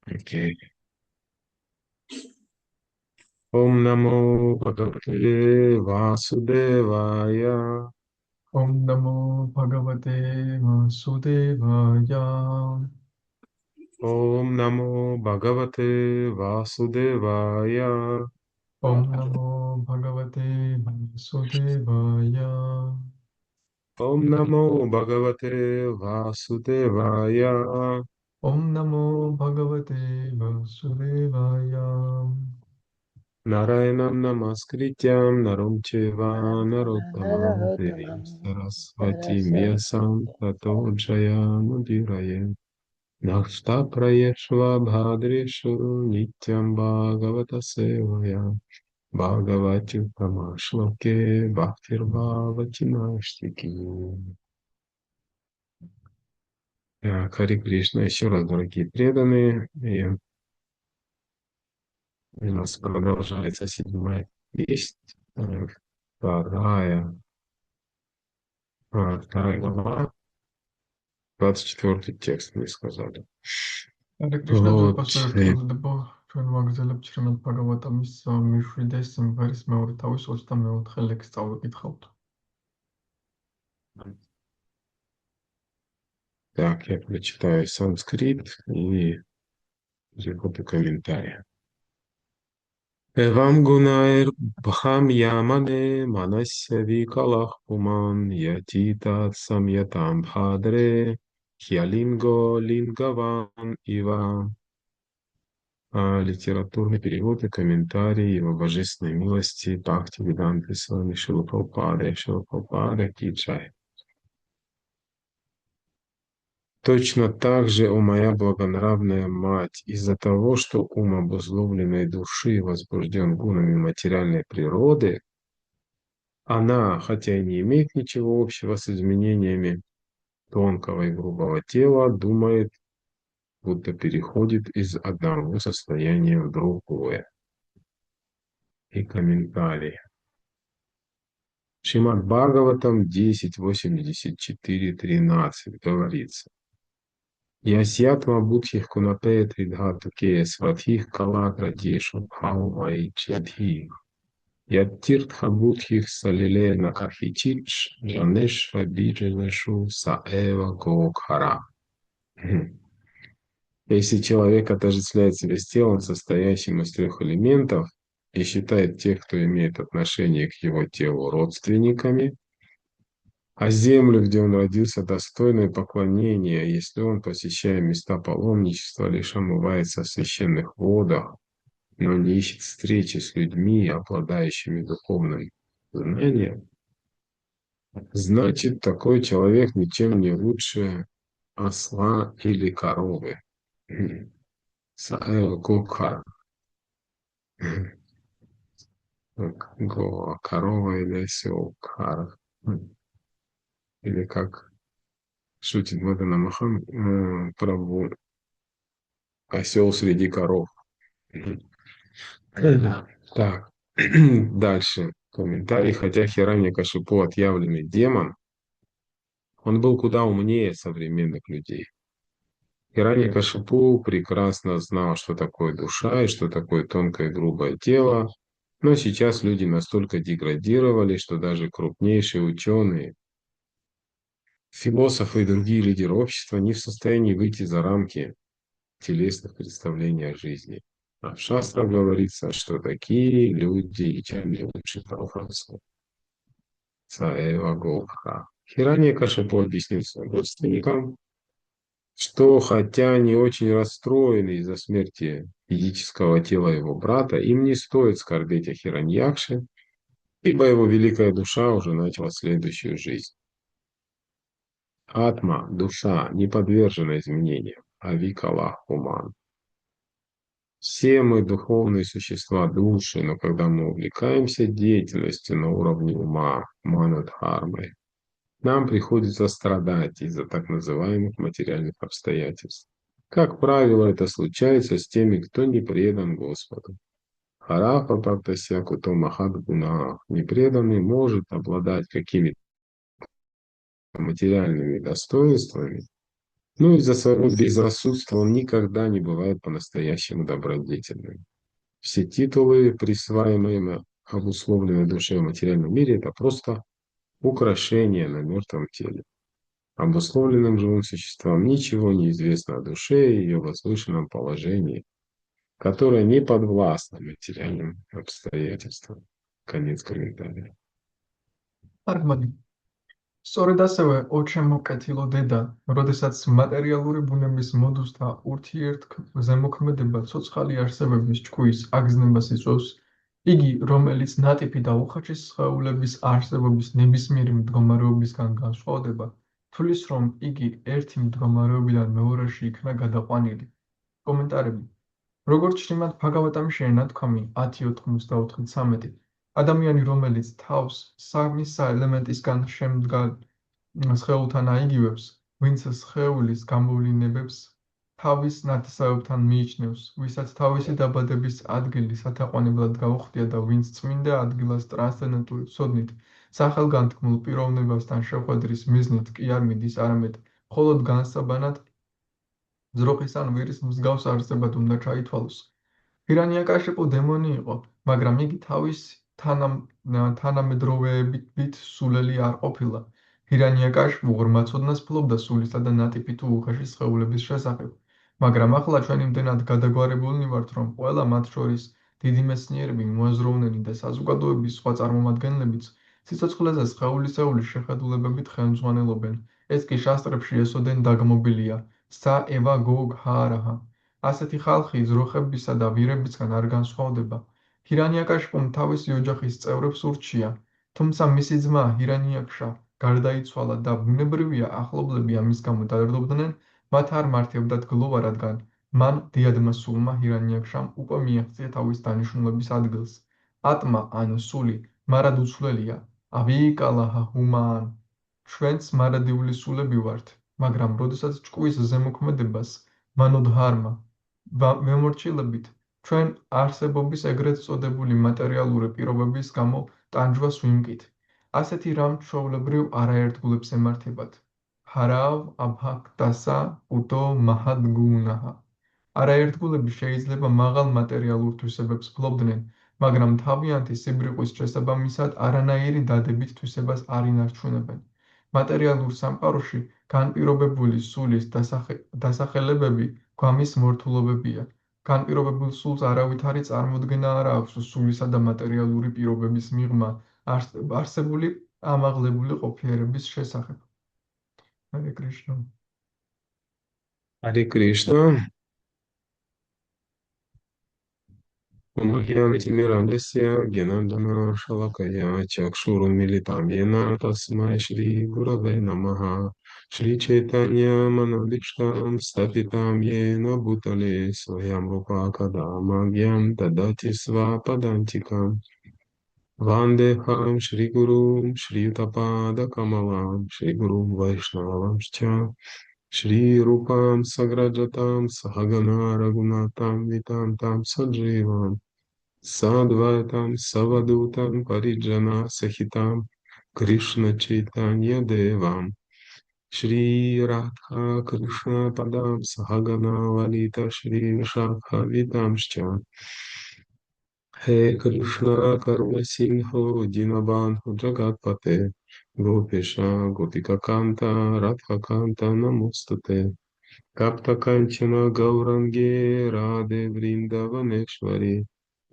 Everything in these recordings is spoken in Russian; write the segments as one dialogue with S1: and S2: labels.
S1: Окей. Ом намо Бхагавате Васудевая.
S2: Om Namo Bhagavate Vasudevaya.
S1: Ом намо Бхагавате Васудевая.
S2: Om Namo Bhagavate Vasudevaya.
S1: Ом намо Бхагавате Васудевая.
S2: Om Namo Bhagavate Vasudevaya.
S1: Нараянам намаскритям нарум чева нароттамам девим
S3: Narottama
S1: сарасватим
S3: Saraswati
S1: ясам тато джаямудирае. Накшта праешва бхадрешу нитям бхагавата севая. Бхагавати прамашлоке бхактирбхавати наштики. Хари Кришна, еще раз, дорогие преданные. И у нас продолжается седьмая весть, вторая, вторая глава, 24 текст, мне сказали.
S2: Hare Krishna
S1: Вот.
S2: Dvapasva Ertoludabo ჩვენ ვაგრძელებთ შრიმად ბჰაგავატამის მეშვიდე სიმღერის მეორე თავის 24 ლექსს წავიკითხავთ.
S1: Так, я прочитаю санскрит и буду комментарии. Эвам гунаэр бхам ямане манася викалах пуман ятита самьятам бхадре хьялинго лингаван ива. Литературный перевод и комментарий его божественной милости Бхактивиданты Свами Шрила Прабхупады Киджай. Точно так же, о моя благонравная мать, из-за того, что ум обусловленной души возбужден гунами материальной природы, она, хотя и не имеет ничего общего с изменениями тонкого и грубого тела, думает, будто переходит из одного состояния в другое. И комментарий. Шримад Бхагаватам 10.84.13 говорится. Ясьятма будхих кунапет видхату ке сватхих калакра дешу бхаумай чадхих. Яттиртха будхих салилена архичидж жанешва бидженашу саэва гокхара. Если человек отождествляет себя с телом, состоящим из трех элементов, и считает тех, кто имеет отношение к его телу, родственниками, а землю, где он родился, достойное поклонения, если он, посещая места паломничества, лишь омывается в священных водах, но не ищет встречи с людьми, обладающими духовным знанием, значит, такой человек ничем не лучше осла или коровы. Гокхар. Корова или осел. Кар. Или как шутит Мадана Махан, Прабху, осел среди коров. Так, дальше комментарий. Хотя Хираньякашипу отъявленный демон, он был куда умнее современных людей. Хираньякашипу прекрасно знал, что такое душа и что такое тонкое и грубое тело, но сейчас люди настолько деградировали, что даже крупнейшие ученые, философы и другие лидеры общества не в состоянии выйти за рамки телесных представлений о жизни. А в шастрах говорится, что такие люди чем не лучше Прабхупады. Саева Голха. Хираньякашипу объяснил своим родственникам, что хотя они очень расстроены из-за смерти физического тела его брата, им не стоит скорбеть о Хираньякше, ибо его великая душа уже начала следующую жизнь. Атма, душа, не подвержена изменениям, а викалах уман. Все мы духовные существа души, но когда мы увлекаемся деятельностью на уровне ума, манадхармой, нам приходится страдать из-за так называемых материальных обстоятельств. Как правило, это случается с теми, кто не предан Господу. Харафа Бхактася Куто Махадгуна, непреданный может обладать какими-то материальными достоинствами, Ну, из-за своего безрассудства он никогда не бывает по-настоящему добродетельным. Все титулы, присваиваемые ему, обусловленные душой в материальном мире, это просто украшения на мертвом теле. Обусловленным живым существам ничего не известно о душе и ее возвышенном положении, которое не подвластно материальным обстоятельствам. Конец комментария.
S2: თარგმანი. სწორედ ასევე ოჩემოკეთილო დედა, როდესაც მატერიალური ბუნების მოდუსთა ურთიერთზემოქმედება ცოცხალი არსებების ჭკუის აგზნებას იწვევს, იგი, რომელიც ნატიფი და უხაჩის სხეულების არსებობის ნებისმიერი მდგომარეობისგან განსხვავდება, თვლის, რომ იგი ერთი მდგომარეობიდან მეორეში იქნა გადაყვანილი. კომენტარები. როგორც შრიმად ბჰაგავატამში ენათქვამი 10.94-13, ადამიანი, რომელიც თავს სამისა ელემენტისგან შემდგარ სხეულთან აიგივებს, ვინც სხეულის გამოვლინებებს თავის ნათესავებთან მიიჩნევს, ვისაც თავისი დაბადების ადგილი სათაყვანებლად გაუხდია და ვინც წმინდა ადგილას ტრანსცენდენტული ცოდნით სახელგანთქმულ პიროვნებასთან შეხვედრის მიზნით კი არ მიდის, არამედ მხოლოდ განსაბანად ძროხის ან ვირის მსგავს არსებად უნდა ჩაითვალოს. ჰირანიაკაშიპუ დემონი იყო, მაგრამ იგი თავისი თანამედროვეებით სულელი არ ყოფილა. ჰირანიაკაშიპუ ღრმაცოდნას ფლობდა სულისა და ნატიფი თუ უხეში სხეულების შესახებ, მაგრამ ახლა ჩვენ იმდენად გადაგვარებულნი ვართ, რომ ყველა მათ შორის დიდი მეცნიერები, მოაზროვნენი და საზოგადოების სხვა წარმომადგენლებიც სიცოცხლეზე სხეულისეული შეხედულებებით ხელმძღვანელობენ. ეს კი შასტრებში ესოდენ დაგმობილია. სა ევა გოგ ჰაარაჰა. ასეთი ხალხი ძროხებისა და ვირებისგან არ განსხვავდება. ჰირანიაკაშიპუმ თავისი ოჯახის წევრებს ურჩია, თუმცა მისი ძმა ჰირანიაკშა გარდაიცვალა და ბუნებრივია ახლობლები ამის გამო დაერდობდნენ, მათ არ მართებდათ გლოვა, რადგან მან დიადმა სულმა ჰირანიაკშამ უკვე მიაღწია თავის დანიშნულების ადგილს. ატმა ან სული მარად უცვლელია, ავიიკალაჰა ჰუმაან. ჩვენც მარადიული სულები ვართ, მაგრამ როდესაც ჭკუის ზემოქმედებას მანოდჰარმა ვემორჩილებით, ჩვენ არსებობის ეგრეთ წოდებული მატერიალური პირობების გამო ტანჯვას ვიმკით. ასეთი რამ ჩვეულებრივ არაერთგულებს ემართებათ. ჰარავ აბჰაქტასა უტო მაჰადგუნაჰა. არაერთგულები შეიძლება მაღალ მატერიალურ თვისებებს ფლობდნენ, მაგრამ თავიანთი სიბრიყვის შესაბამისად არანაირი დადებით თვისებას არ ინარჩუნებენ. მატერიალურ სამყაროში განპირობებული სულის დასახელებები გვამის მორთულობებია. განპირობებულ სულს არავითარი წარმოდგენა არ აქვს სულისა და მატერიალური პირობების მიღმა არსებული ამაღლებული ყოფიერების შესახებ. ჰარე კრიშნა.
S1: Харе Кришна. Умахьянти Мирандасья, Генандана Шалакая, Чакшуру Милитам Йена, Тасмай Шри Гураве Намаха, Шри Чайтанья Манадиштам, Стапитам Йена Бутале, Своям Рупа Кадама, Гьям Дадати Сва Падантикам, Вандехам Шри Гурум, Шри Утапада Камалам, Шри Гурум Вайшнавам Шча, Шри Рупам Саграджатам, Сахагана Рагунатам, Витантам Садживам, Садвайтам Савадутам Париджана Сахитам Кришна Чайтанья Девам Шри Радха Кришна Падам Сахагана Валита Шри Вишакха Видамшча Хе Кришна Карма Синхо Динабанху Джагатпате Гопиша Гопика Канта Радха Канта Намустате Капта Канчана Гауранге Раде Вриндаванешвари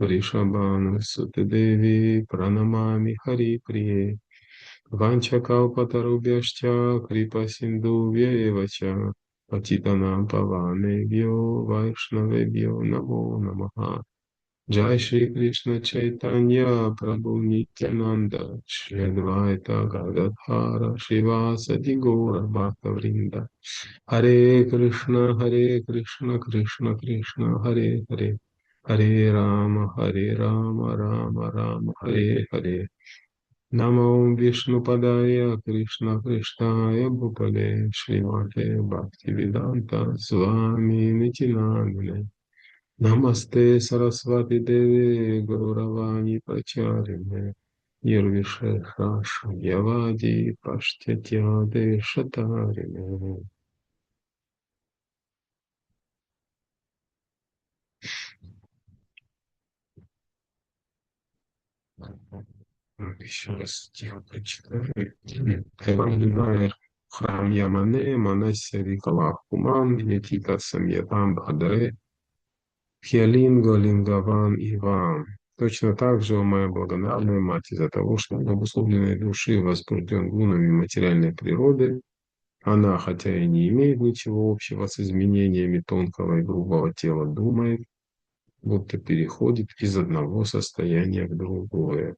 S1: Вришабхана Сute Devi Pranamami Hari Priye Vanchakalpatarubhyascha Kripa Sindhuvya Evacha Patitanam Pavanebhyo Vaishnavebhyo Namo Namaha Jai Shri Krishna Chaitanya Prabhu Nityananda Shri Advaita Gadadhara Shivasati Gaura Bhakta Vrinda Hare Krishna Krishna Krishna Hare Hare Hare Rama, Rama Rama, Hare Hare. Namo Vishnu Padaya, Krishna Krishnaya Bhupale, Srimate Bhaktivedanta Swami Nitinamine. Namaste Saraswati Devi, Gauravani Pracharine, Nirvishesha Yavadi Pashtya Deshatarine. Еще раз тихо прочитаю. Евангелие храм Ямане, Манасия Викала Куман, Ятика Самьятам Бадре, Хиалинго Лингаван Иван. Точно так же, о моя благодарная мать, из-за того, что в обусловленной души возбужден гунами материальной природы, она, хотя и не имеет ничего общего с изменениями тонкого и грубого тела, думает, будто переходит из одного состояния в другое.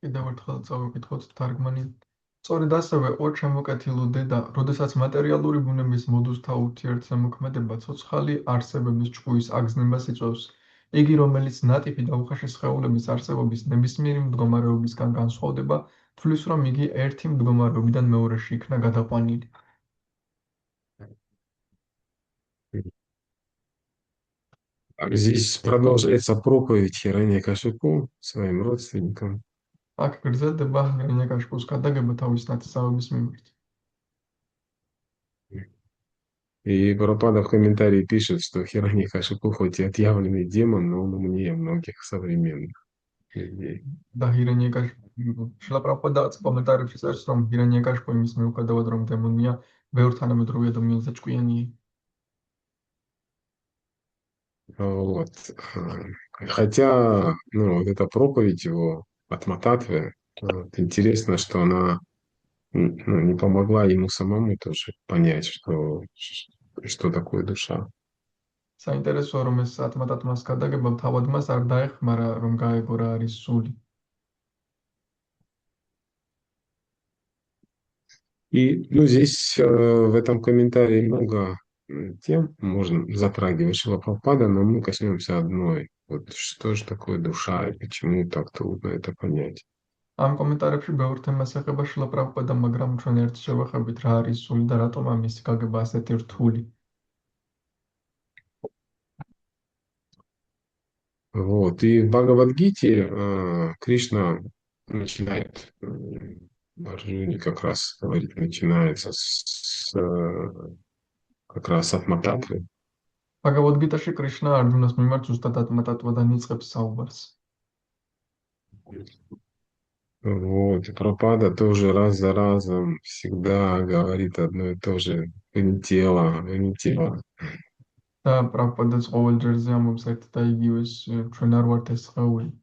S2: კიდევ ერთხელ წავიკითხოთ თარგმანი. სწორედ ასევე ორ ჩამოკეთილო დედა, როდესაც მატერიალური ბუნების მოდუსთა ურთიერთზემოქმედება ცოცხალი არსებების ჭკუის აგზნებას იწვევს, იგი, რომელიც ნატიფი და უხეში სხეულების არსებობის ნებისმიერი მდგომარეობისგან განსხვავდება, თვლის, რომ იგი ერთი მდგომარეობიდან მეორეში იქნა გადაყვანილი.
S1: Здесь продолжается проповедь Хираньякашипу своим родственникам.
S2: აქ გრძელდება ჰირანიაკაშიპუს გადაგება თავის ნათესავების მიმართ.
S1: И Прабхупада в комментарии пишет, что Хираньякашипу хоть и отъявленный демон, но он умнее многих современных людей.
S2: და შილა პრაბჰუპადაც კომენტარებში წერს, რომ ჰირანიაკაშიპუ იმის მიუხედავად, რომ დემონია, ბევრ თანამედროვე ადამიანზე ჭკვიანია.
S1: Вот. Хотя, ну, вот эта проповедь его от Мататвы, вот, интересно, что она ну, не помогла ему самому тоже понять, что такое душа.
S2: საინტერესოა, რომ ეს ათმატად მას გადაგება თავად მას არ დაეხმარა, რომ გაეგო რა არის სული.
S1: И, ну, здесь в этом комментарии много тем можно затрагивать Шрила Прабхупада, но мы коснемся одной. Вот что же такое душа и почему так трудно это понять.
S2: ამ კომენტარებში ბევრ თემას ეხება შრილა პრაბჰუპადა, მაგრამ ჩვენ ერთ შევეხებით რა არის სული და რატომ ამის გაგება ასეთი რთული.
S1: Вот. И в Бхагавадгите Кришна начинает, Арджуне как раз говорит, начинается как раз от Мататвы.
S2: ბაგავად-გიტაში კრიშნა არჯუნას მიმართ ზუსტად ათმატატვადან იწყებს საუბარს.
S1: Вот. И Прабхупада тоже раз за разом всегда говорит одно и то же. Вынетело, вынетело.
S2: და პრაბჰუპადაც ყოველ ჯერზე ამბობს ერთ და იგივეს, ჩვენ არ ვართ ეს სხეული.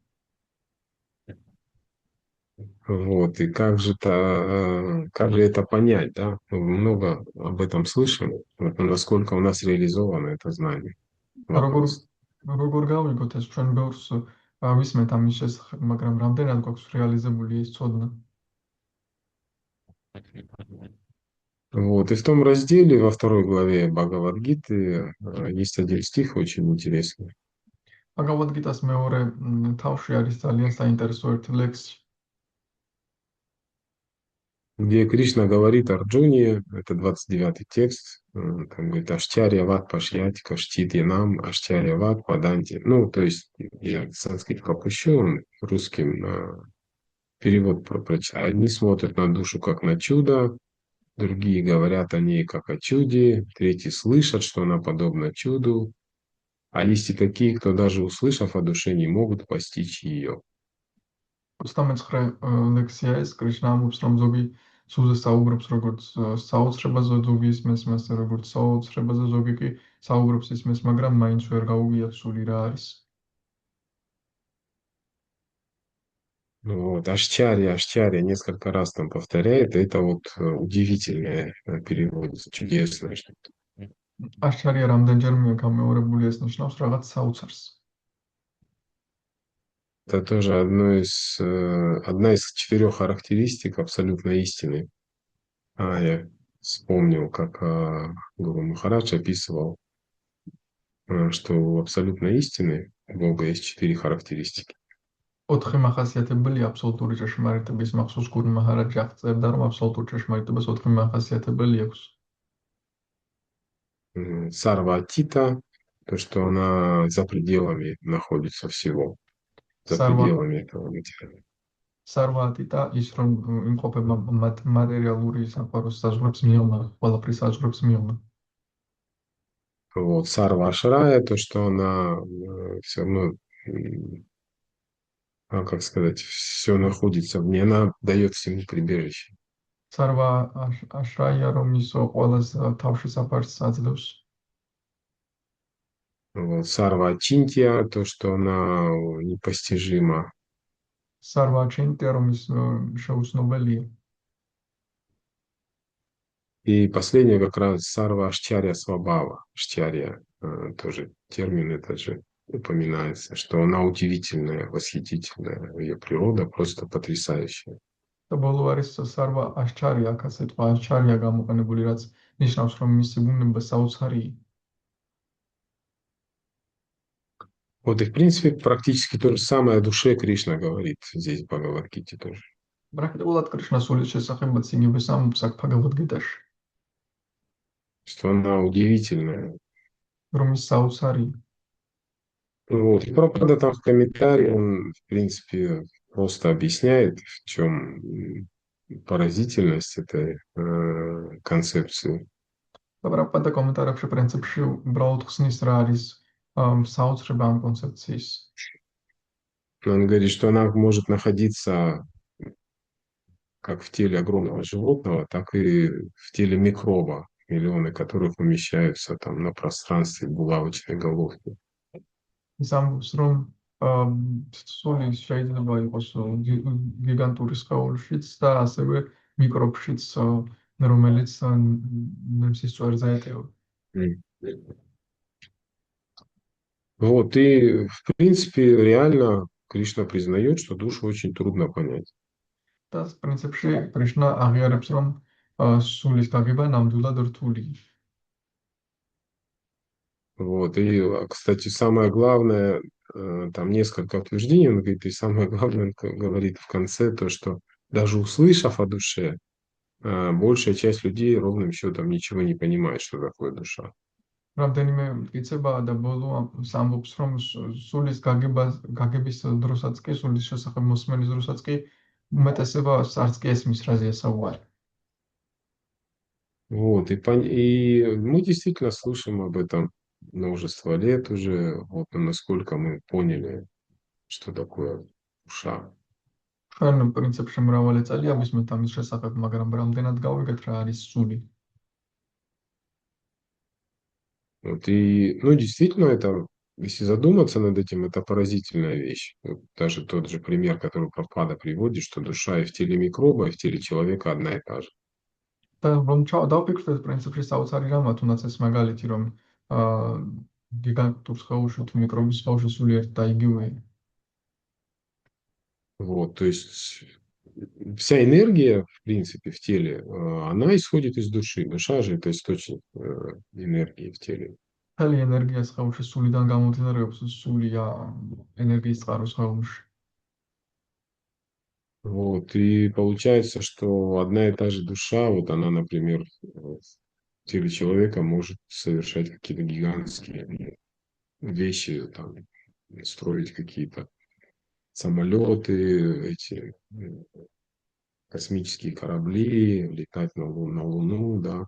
S1: Вот. И как же это понять, да? Мы много об этом слышим. Вот, насколько у нас реализовано это знание.
S2: როგორ
S1: Вопрос.
S2: როგორ გავიგოთ ეს, ჩვენ ბევრს ვისმენთ ამის შესახებ, მაგრამ რამდენად გვაქვს რეალიზებული ეს ცოდნა?
S1: Вот. И в том разделе, во второй главе Бхагавад-гиты, есть один стих очень интересный.
S2: ბაგავად-გიტას მეორე თავში არის ძალიან საინტერესო ერთი ლექსი.
S1: Где Кришна говорит Арджуне, это 29-й текст, там говорит «Аштарья ват пашьяти каштит янам, аштарья ват паданти». Ну, то есть я санскрит пропущу, он русским перевод прочитал. Одни смотрят на душу как на чудо, другие говорят о ней как о чуде, третьи слышат, что она подобна чуду, а есть и такие, кто даже услышав о душе, не могут постичь ее.
S2: 29 ლექსია ეს, კრიშნა ამბობს, რომ ზოგი სულზე საუბრობს როგორც საოცრებაზე, ზოგი ისმენს მას როგორც საოცრებაზე, ზოგი კი საუბრობს ისმენს, მაგრამ მაინც ვერ გაუგია სული რა არის.
S1: Вот, Аштарья несколько раз там повторяет, это вот удивительное переводится, чудесное что-то.
S2: აშჩარია რამდენჯერმეა გამეორებული, ეს ნიშნავს რაღაც საოცარს.
S1: Это тоже одна из 4 характеристик абсолютной истины. Я вспомнил, как Гуру Махарадж описывал, что у абсолютной истины у Бога есть 4 характеристики.
S2: 4 მახასიათებელი აბსოლუტური ჭეშმარიტების მახსოვს გურუ მაჰარაჯი აღწერდა, რომ აბსოლუტურ ჭეშმარიტებას 4 მახასიათებელი აქვს.
S1: Сарва-атита, то, что она за пределами находится всего, за пределами этого материала.
S2: სარვა-ატიტა ის, რომ იმყოფება მატერიალური სამყაროს საზღვრებს მიიღმა, ყველაფრის საზღვრებს მიიღმა.
S1: Вот, Сарва-ашрая, то, что она все равно как сказать, все находится в ней, она дает всему прибежище.
S2: სარვა აშრაია, რომ ის ყველას თავში საფარს აძლევს.
S1: Вот. Сарва Ачинтия, то, что она непостижима.
S2: სარვა აჩინტია, რომ ის შეუცნობელია.
S1: И последнее как раз Сарва Ашчарья Свабава. Ашчарья, тоже термин этот же упоминается, что она удивительная, восхитительная. Ее природа просто потрясающая.
S2: და ბოლო არის სარვა აშჩარია, აქაც სიტყვა აშჩარია გამოყენებული, რაც ნიშნავს, რომ მისი ბუნება საოცარია.
S1: Вот и в принципе практически то же самое о душе Кришна говорит здесь в Бхагавад-гите тоже.
S2: პრაქტიკულად კრიშნას სულის შესახებაც იგივე ამბობს აქ ბჰაგავად-გიტაში,
S1: Что она удивительная.
S2: რომ ის საოცარია.
S1: Вот. И Прабхупада там в комментарии, он, в принципе, просто объясняет, в чем поразительность этой концепции.
S2: და პრაქტიკა კომენტარებში პრინციპში უბრალოდ ხსნის რა არის საოცრება ამ კონცეფციის.
S1: Он говорит, что она может находиться как в теле огромного животного, так и в теле микроба, миллионы которых умещаются там на пространстве булавочной головки.
S2: ის ამბობს, რომ სული შეიძლება იყოს გიგანტური სხეულშიც და ასევე მიკრობშიც, რომელიც ნემსის წვერზე ეტევა.
S1: М. Вот, и в принципе реально Кришна признает, что душу очень трудно понять.
S2: და პრინციპში კრიშნა აღიარებს, რომ სულის გაგება ნამდვილად რთულია.
S1: Вот, и, кстати, самое главное, там несколько утверждений, он говорит, и самое главное, он говорит в конце, то, что даже услышав о душе, большая часть людей ровным счетом ничего не понимает, что такое душа.
S2: რამდენიმე მტკიცებაა და ბოლო ამბობს, რომ სულის გაგების დროსაც კი, სულის შესახებ მოსმენის დროსაც კი, უმეტესობა არც კი ესმის რაზეა საუბარი.
S1: Вот, и мы действительно слышим об этом множество лет уже, вот, но насколько мы поняли, что такое душа.
S2: ჩვენ პრინციპში მრავალი წელია ვისმენთ ამის შესახებ, მაგრამ რამდენად გავიგეთ რა არის სული.
S1: Вот, и, ну, действительно, это, если задуматься над этим, это поразительная вещь. Вот даже тот же пример, который Прабхупада приводит, что душа и в теле микроба, и в теле человека одна и та же.
S2: და რომ დავფიქრდეთ პრინციპში საოცარი რამაა, თუნდაც ეს მაგალითი, რომ გიგანტურ სხეულში თუ მიკრობის სხეულში სული ერთ და იგივეა.
S1: Вот, то есть вся энергия, в принципе, в теле, она исходит из души. Душа же это источник энергии в теле.
S2: მთელი ენერგია სხეულში სულიდან გამომდინარეობს, სულია ენერგიის წყარო სხეულში.
S1: Вот, и получается, что одна и та же душа, вот она, например, в теле человека может совершать какие-то гигантские вещи, там, строить какие-то самолеты, эти космические корабли, летать на Луну, да.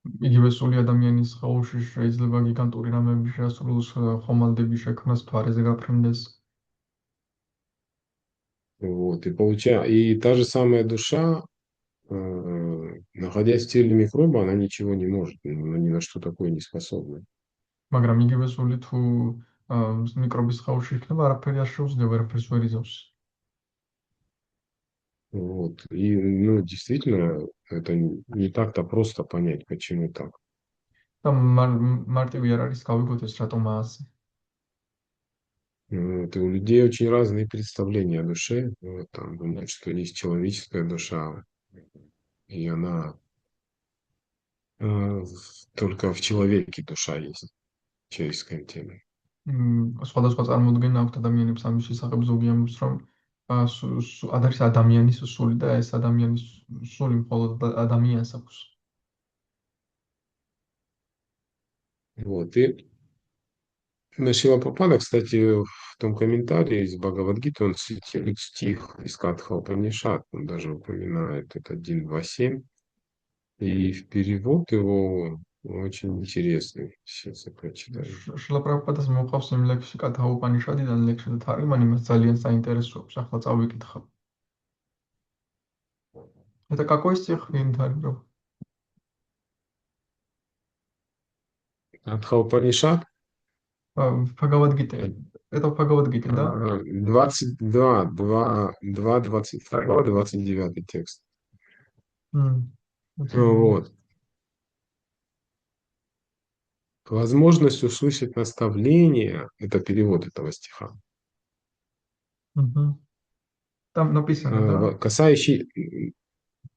S2: იგივე სული ადამიანის სხეულში შეიძლება გიგანტური რამეები შეასრულოს, ხომალდები შექმნას, თვარეზე გაფრინდეს.
S1: Вот, и та же самая душа, находясь в теле микроба, она ничего не может, она ни на что такое не способна.
S2: მაგრამ იგივე სული თუ მიკრობის სხეულში იქნება, არაფერი არ შეუძლია, ვერაფერს ვერ იზავს.
S1: Вот, и, ну, действительно, это не так-то просто понять, почему так.
S2: და მარტივი არ არის გავიგოთ ეს რატომაა ასე.
S1: Вот, и у людей очень разные представления о душе. Вот, там думают, что есть человеческая душа, и она только в человеке душа есть, в человеческом теле.
S2: სხვადასხვა წარმოდგენა აქვთ ადამიანებს ამის შესახებ, ზოგი ამბობს, რომ არის ადამიანის სული და ეს ადამიანის სული მხოლოდ ადამიანს აქვს.
S1: Вот, и Шрила Прабхупада, кстати, в том комментарии из Бхагавад-гиты он цитирует стих из Катха Упанишад, он даже упоминает это 1.2.7, и в перевод его Очень интересный. Сейчас я прочитаю.
S2: შრილა პრაბჰუპადას მოყავს იმ ლექსში კათა უპანიშადიდან ლექსი და თარგმანი მას ძალიან საინტერესოებს. ახლა წავიკითხავ. Это какой стих Винтаргров?
S1: Адхаупанишат
S2: В Бхагавад-гите. Это в Бхагавад-гите, да?
S1: 22, 2, 22, 29 текст.
S2: М,
S1: Вот. Возможность услышать наставление, это перевод этого стиха,
S2: Мгм. Там написано, да?
S1: касающий...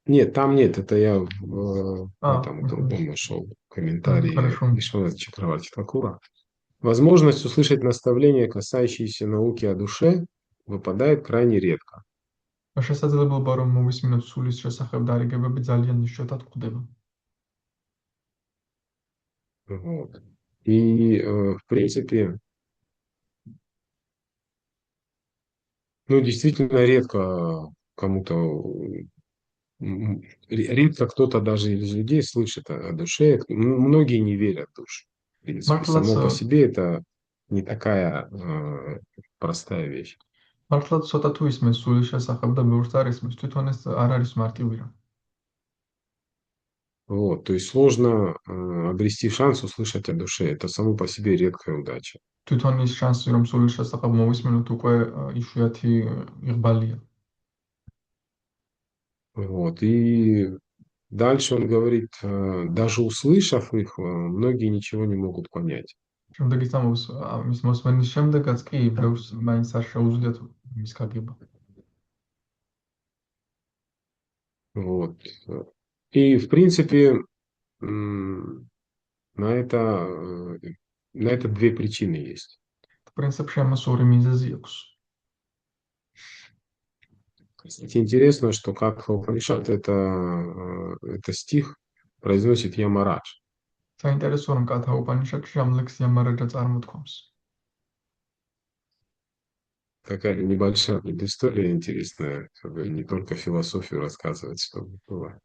S1: Нет, там нет, это я в этом
S2: Мгм.
S1: другом нашел комментарии
S2: Хорошо.
S1: Вишванатха Чакраварти Такура. Возможность услышать наставления, касающиеся науки о душе, выпадает крайне редко.
S2: შესაძლებლობა რომ მოვისმინოთ სულის შესახებ დარიგებები ძალიან იშვიათად გვხვდება.
S1: Вот. И, в принципе, ну, действительно редко кому-то, редко кто-то даже из людей слышит о душе. Многие не верят в душу. В принципе,
S2: მართლაც
S1: само по себе это не такая простая вещь.
S2: მართლაც ცოტა თუ ისმის სულის შესახებ და ბევრს არ ისმის, თვითონ ეს არ არის მარტივი რამ.
S1: Вот, то есть сложно обрести шанс услышать о душе. Это само по себе редкая удача.
S2: თვითონ ის შანსი რომ სულის შესახებ მოვისმინოთ უკვე იშვიათიიღბალია.
S1: Вот, и дальше он говорит, даже услышав их, многие ничего не могут понять.
S2: შემდეგი წამოს მის მოსმენის შემდეგაც კი ბევრს მაინც არ შეუძლიათ მის გაგება.
S1: Вот. И, в принципе, м, на это, на это две причины есть.
S2: პრინციპში ამას ორი მიზეზი აქვს.
S1: Кстати, интересно, что как Упанишат это стих произносит Ямарадж.
S2: საინტერესოა რომ კათა უპანიშადში ამ ლექსი ამარაჯა წარმოთქვამს.
S1: Такая небольшая предыстория интересная, чтобы не только философию рассказывать, чтобы было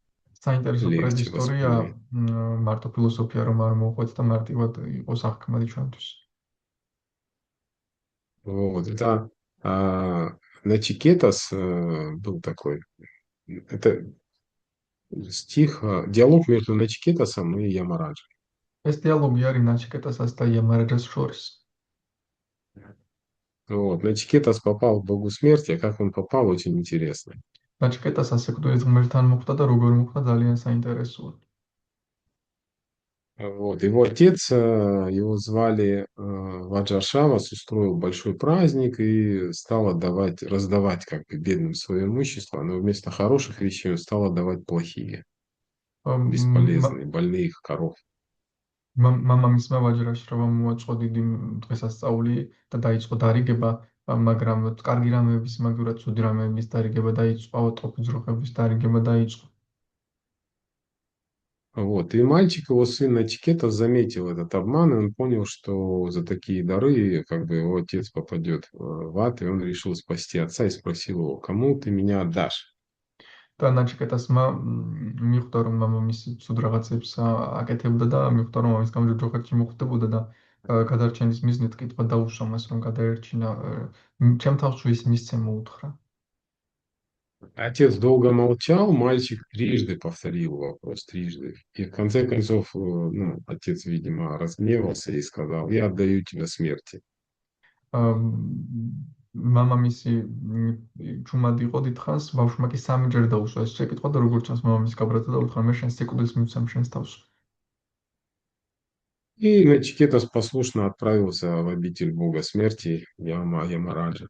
S2: საინტერესო
S1: легче
S2: პრედისტორია
S1: воспринять.
S2: მარტო ფილოსოფია რომ არ მოუყვეთ და მარტივად იყოს აღქმადი ჩვენთვის.
S1: Вот, это Начикетас был такой. Это стих, диалог между Начикетасом и Ямараджем.
S2: ეს დიალოგი არის ნაჩიკეტასას და იამარაჯას შორის.
S1: Вот, Начикетас попал в богу смерти, а как он попал, очень интересно.
S2: ნაჩიკეტასას ეკვდურის ღმერთთან მოხვდა და როგორ მოხვდა ძალიან საინტერესოა.
S1: Вот, его отец, его звали Ваджаршавас, устроил большой праздник и стал раздавать как бы бедным свое имущество, но вместо хороших вещей он стал отдавать плохие, бесполезные, больных коров.
S2: მამამისმა ვაჯრაშრობა მოაწყო დიდი დღესასწაული და დაიწყო დარიგება, მაგრამ კარგი რამეების, მაგურად ცუდი რამეების დარიგება დაიწყო, ტოფიძროხების დარიგება დაიწყო.
S1: Вот. И мальчик, его сын Начикетас, заметил этот обман, и он понял, что за такие дары как бы его отец попадет в ад, и он решил спасти отца и спросил его, кому ты меня отдашь?
S2: და ნაჩიკეტასმა მიხვდა რომ მამამისი ცუდ რაღაცებს აკეთებდა და მიხვდა რომ ამის გამო ჯოჯოხეთში მოხვდებოდა და გადარჩენის მიზნით კითხვა დაუშვა მას რომ გადაერჩინა ჩემ თავს თუ ის მისცემ მოუთხრა.
S1: Отец долго молчал, мальчик трижды повторил вопрос, трижды. И в конце концов, ну, отец, видимо, разгневался и сказал, я отдаю тебя смерти.
S2: მამამისი ჩუმად იყო დიდხანს, ბავშვმა კი სამჯერ დაუშვა ეს შეკითხვა და როგორც ჩანს მამამისი გაბრათა და უთხრა მე შენს სიკვდილს მივცემ შენს თავს.
S1: И Начикетас послушно отправился в обитель бога смерти Ямараджа.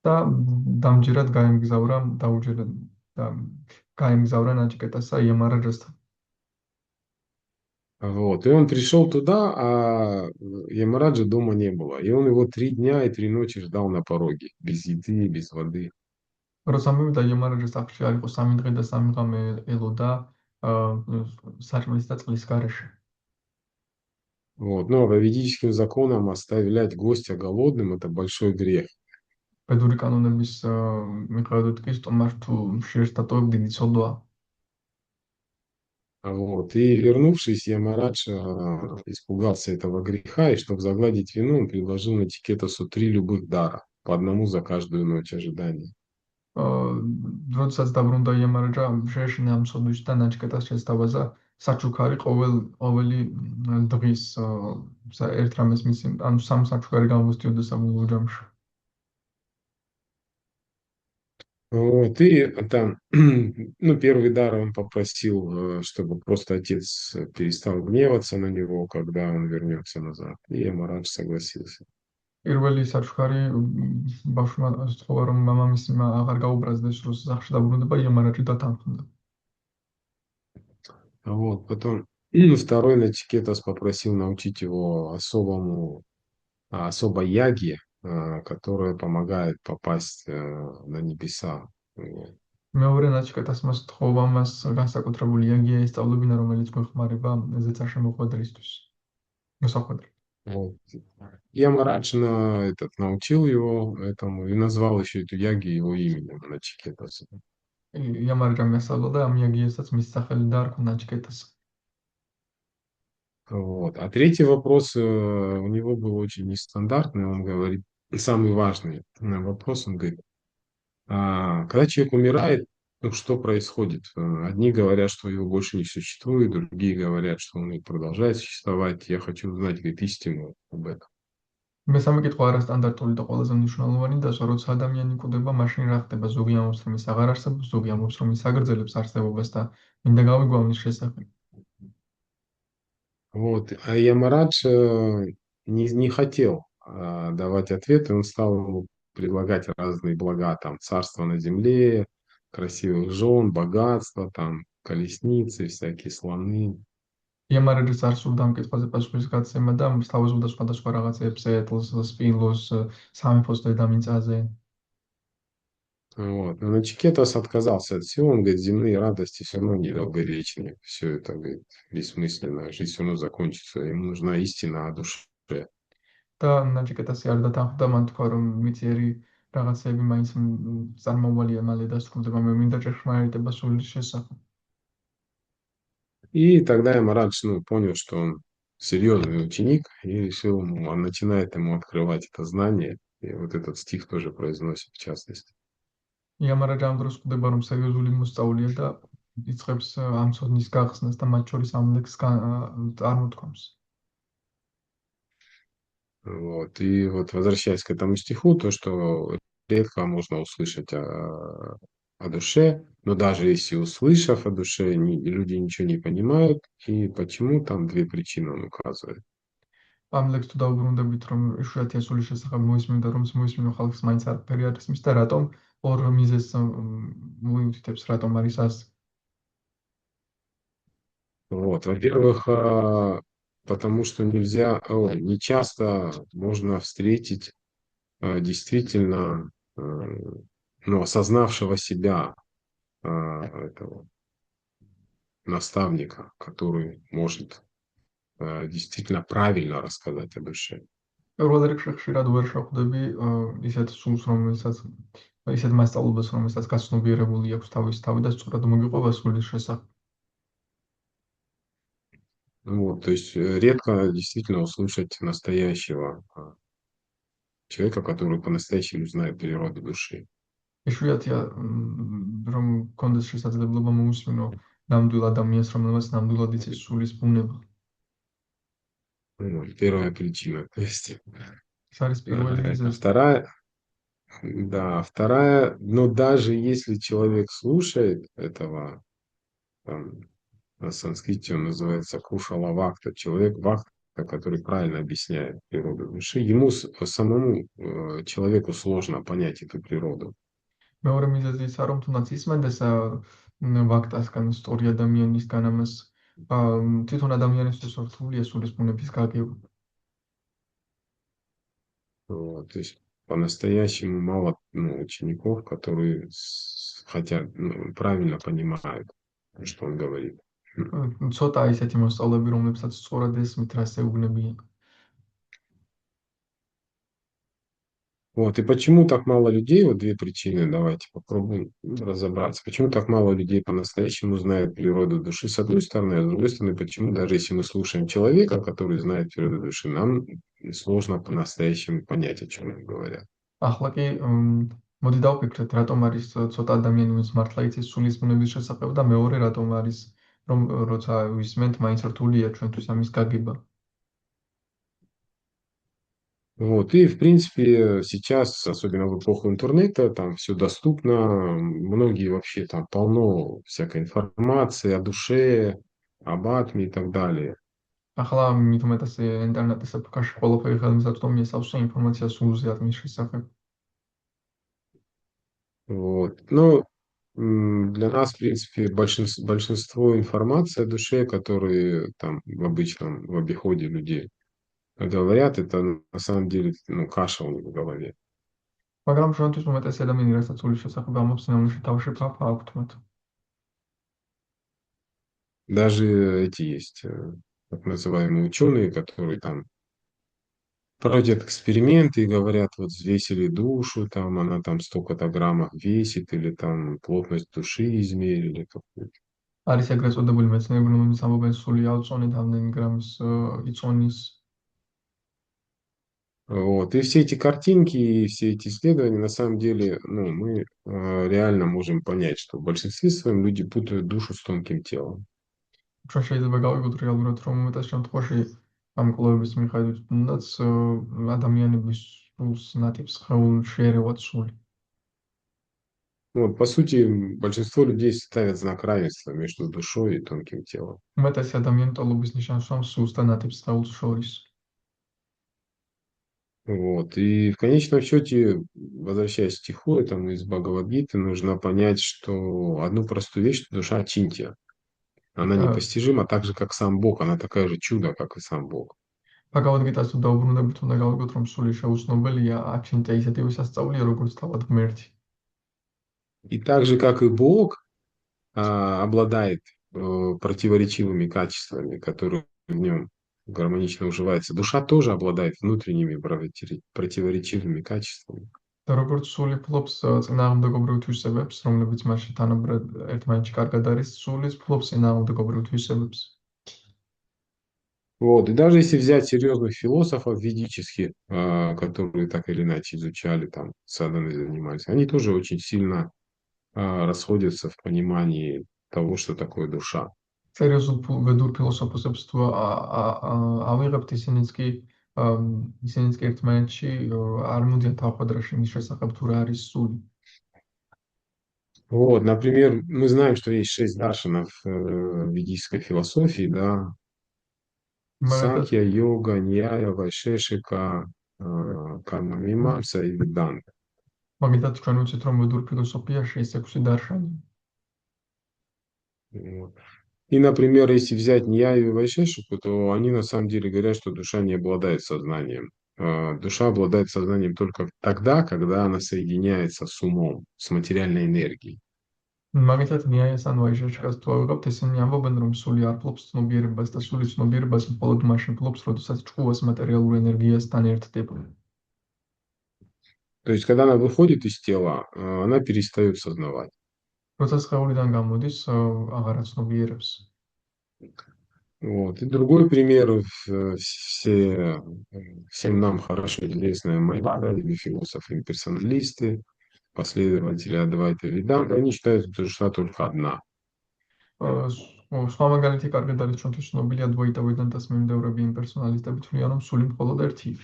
S2: და დამჯერად გაემგზავრა დაუჯერა და გაემგზავრა ნაჩიკეტასა იამარაჯასთან.
S1: Вот. И он пришел туда, а Ямараджа дома не было. И он его 3 дня и 3 ночи ждал на пороге, без еды, без воды.
S2: როცა მივიდა იამარაჯას სახლში არ იყო 3 დღე და 3 ღამე ელოდა საჭმლის და წყლის გარეშე.
S1: Вот. Но по ведическим законам оставлять гостя голодным – это большой грех.
S2: ბედური კანონების მიხედვით კი სტომარს თუ მშიერს დატოვებ დიდი ცოდვაა.
S1: Вот. И вернувшись, Ямарадж испугался этого греха, и чтобы загладить вину, он предложил Начикетасу 3 любых дара, по одному за каждую ночь ожидания.
S2: როდესაც დაბრუნდა იამარაჯა, შეეშინა ამ სოდვიჩი და ნაჩკეტას შესთავაზა საჩუქარი ყოველი დღის ერთ რამეს მისი, ანუ სამ საჩუქარი გამოსდიოდა სამი ჯამში.
S1: Вот, и там, ну, первый дар он попросил, чтобы просто отец перестал гневаться на него, когда он вернется назад. И Ямарадж согласился.
S2: პირველი საჩუქარი ბავშვმა სთხოვა, რომ მამამისმა აღარ გაუბრაზდეს, რომ სახლში დაბრუნდება, იამარაჯი დათანხმდა.
S1: Вот, потом второй Начикетас попросил научить его особой яге, которая помогает попасть на небеса. Вот.
S2: მეორე ნაჩკეტასმა სთხოვა მას განსაკუთრებული იაგია ესწავლებინა, რომელიც გვეხმარება ზეცაშემოხვედრისთვის. მოსახვედრად.
S1: Вот. Ямарадж научил его этому и назвал еще эту яги его именем Начикетаса.
S2: იამარაჯამ გასწავლა და ამ იაგიასაც მის სახელი დაარქვა ნაჩკეტას.
S1: Вот. А третий вопрос у него был очень нестандартный. Он говорит, самый важный вопрос, он говорит, когда человек умирает, ну, что происходит? Одни говорят, что его больше не существует, другие говорят, что он продолжает существовать. Я хочу узнать, говорит, истину об этом.
S2: მესამე კითხვა არასტანდარტული და ყველაზე მნიშვნელოვანი დასვა, როცა ადამიანი კვდება, მაშინ რა ხდება? ზოგი ამბობს, რომ ის აღარ არსებობს, ზოგი ამბობს, რომ ის აგრძელებს არსებობას და მინდა გავიგო ამის შესახებ.
S1: Вот. А Ямарадж не хотел давать ответы, он стал ему предлагать разные блага, там, царство на земле, красивых жен, богатство, там, колесницы, всякие слоны.
S2: იამარაჯის არ სურდა ამ კითხვაზე პასუხის გაცემა და სთავაზობდა სხვადასხვა რაღაცებს, ეტლს, სპილოს, სამეფოს დედამიწაზე.
S1: Вот. Но Начикетас отказался от всего, он говорит, земные радости все равно недолговечны, все это, говорит, бессмысленно, жизнь все равно закончится, ему нужна истина о душе.
S2: და ნაჩკეტასი არ დათანხმდა, მან თქვა, რომ მიწიერი რაღაცები მაინც წარმომვალია მალე დასრულდება, მე მინდა ჭეშმარიტება სულის შესახებ.
S1: И тогда Ямарадж, ну, понял, что он серьезный ученик, и решил, он начинает ему открывать это знание, и вот этот стих тоже произносит в частности.
S2: იამარაჯა ამ დროს ხვდება, რომ სერიოზული მოსწავლეა და იწყებს ამ ცოდნის გახსნას და მათ შორის ამ ლექსს წარმოთქვამს.
S1: Вот. И вот возвращаясь к этому стиху, то, что редко можно услышать о душе, но даже если услышав о душе, люди ничего не понимают, и почему, там две причины он указывает.
S2: ამ ლექსს თუ დაუბრუნდებით, რომ იშვიათი ასულის შესახებ მოისმინდა, რომ მოისმინო ხალხს მაინც არაფერი არ ისმის და რატომ ორ მიზეზს მოიუთითებს, რატომ არის ასე.
S1: Вот. Во-первых, потому что не часто можно встретить действительно, ну, осознавшего себя этого наставника, который может действительно правильно рассказать о душе.
S2: პირველ რიგში ხშირად ვერ შეხვდები ისეთ სულს, რომელსაც ისეთ მასწავლებლებს, რომელსაც გაცნობიერებული აქვს თავის თავი და სწორად მოგიყვება სულის შესახებ.
S1: Вот, то есть редко действительно услышать настоящего человека, который по-настоящему знает природу души.
S2: იშვიათია რომ კონდეს შესაძლებლობა მოусმინო ნამდვილ ადამიანს, რომელმაც ნამდვილად იცის სულის ბუნება.
S1: Вот, первая причина. То есть,
S2: ეს არის პირველი მიზეზი.
S1: вторая, но даже если человек слушает этого, там, на санскрите он называется кушала вакта, человек вакта, который правильно объясняет природу души, ему самому человеку сложно понять эту природу.
S2: მეორე მიზეზი ისა, რომ თუნდაც ისმენდეს ვაქტასგან სწორი ადამიანისგან ამას თვითონ ადამიანისთვის რთულია სულის ბუნების გაგება.
S1: Вот, то есть по-настоящему мало, ну, учеников, которые хотят, ну, правильно понимают, что он говорит.
S2: ცოტა ისეთი მოსწავლეები, რომლებსაც სწორად ესმით, რას ეუბნებიან.
S1: Вот. И почему так мало людей, вот две причины, давайте попробуем разобраться. Почему так мало людей по-настоящему знают природу души, с одной стороны, а с другой стороны, почему даже если мы слушаем человека, который знает природу души, нам сложно по-настоящему понять, о чем они говорят.
S2: ახლა კი მოდი დავფიქრეთ, რატომ არის ცოტა ადამიანი, ვინც მართლა იცის სულის ბუნების შესახებ და მეორე რატომ არის რომ როცა ვისმენთ, მაინც რთულია ჩვენთვის ამის გაგება.
S1: Вот. И, в принципе, сейчас, особенно в эпоху интернета, там все доступно. Многие вообще там полно всякой информации о душе, об атме и так далее.
S2: ახლა მით უმეტეს ინტერნეტის ეპოქაში ყველაფერი ხელმისაწვდომია სავსე ინფორმაცია სულზე ატმის შესახებ.
S1: Вот. Но для нас, в принципе, большинство информации о душе, которые там в обычном, в обиходе людей говорят, это на самом деле ну, каша у них в голове.
S2: მაგრამ ჩვენთვის უმეტესი ადამიანი, რასაც სულის შესახებ ამბობს, ნამდვილად თავში ფაფა აქვთ მათ.
S1: Даже эти есть так называемые ученые, которые там проводят эксперименты и говорят, вот взвесили душу, там она там столько-то граммов весит, или там плотность души измерили какую-то.
S2: არის ეგრეთ წოდებული მეცნიერები, რომლებიც ამბობენ სული ავწონეთ ამდენი გრამის იწონის.
S1: Вот. И все эти картинки, и все эти исследования, на самом деле, ну, мы реально можем понять, что в большинстве своем люди путают душу с тонким телом.
S2: ჩვენ შეიძლება გავიგოთ რეალურად, რომ უმეტეს შემთხვევაში ამ კვლევების მიხედვით თუნდაც ადამიანების სულს ნატიფს ხეულ შეერევათ სული.
S1: Вот, по сути, большинство людей ставят знак равенства между душой и тонким телом.
S2: უმეტესი ადამიანი ტოლობის ნიშანს უსვამს სულს და ნატიფს ხეულს შორის.
S1: Вот. И в конечном счете, возвращаясь к стиху этому из Бхагавад-гиты, нужно понять, что одну простую вещь, что душа чинтия. Она непостижима так же, как сам Бог. Она такая же чудо, как и сам Бог.
S2: ბაგავად-გიტას თუ დაუბრუნდებით, უნდა გავიგოთ, რომ სული შეუცნობელია, აჩინტა ისეთივე სასწაულია, როგორც თავად ღმერთი.
S1: И так же, как и Бог, обладает противоречивыми качествами, которые в нем гармонично уживаются. Душа тоже обладает внутренними противоречивыми качествами.
S2: და როგორც სული ფლობს წინააღმდეგობრივ თვისებებს, რომლებიც მასში თანაბრად ერთმანეთში კარგად არის, სულის ფლობს წინააღმდეგობრივ თვისებებს.
S1: Вот. И даже если взять серьезных философов ведических, которые так или иначе изучали, там, саданой занимались, они тоже очень сильно расходятся в понимании того, что такое душа.
S2: სერიოზულ ვედურ ფილოსოფოსებს თუ ავიღებთ, ისინიც კი ერთმანეთში არ მოდიან თავხადრაში იმის შესახებ, თუ რა არის სული.
S1: Вот, например, мы знаем, что есть 6 даршанов в ведической философии, да,
S2: მაგალითად,
S1: Санхья, йога, ньяя, вайшешика, карма-мимамса и веданта.
S2: მაგალითად ჩვენ ვიცით, რომ ვედურ ფილოსოფიაში ეს 6 დარშანია.
S1: Вот. И, например, если взять Ньяю и Вайшешику, то они на самом деле говорят, что душа не обладает сознанием. Душа обладает сознанием только тогда, когда она соединяется с умом, с материальной энергией.
S2: მაგალითად, ნიაიას ან ვაიშეშკას თუ ავიღებთ, ისინი ამბობენ, რომ სული არ ფლობს ცნობიერებას და სული ცნობიერებას მხოლოდ მაშინ ფლობს, როდესაც ჭკუას მატერიალურ ენერგიასთან ერთდება.
S1: То есть, когда она выходит из тела, она перестает сознавать.
S2: როცა სხეულიდან გამოდის, აღარ აცნობიერებს.
S1: Вот. И другой пример, всем нам хорошо известная Майяпади, философы-имперсоналисты, последователи Адвайта Веданты, они считают, что душа только одна.
S2: სხვა მაგალითი კარგად არის ჩვენთვის ცნობილი ადვაიტა ვედანტას მიმდევრები იმპერსონალისტები თვლიან, რომ სული მხოლოდ ერთია.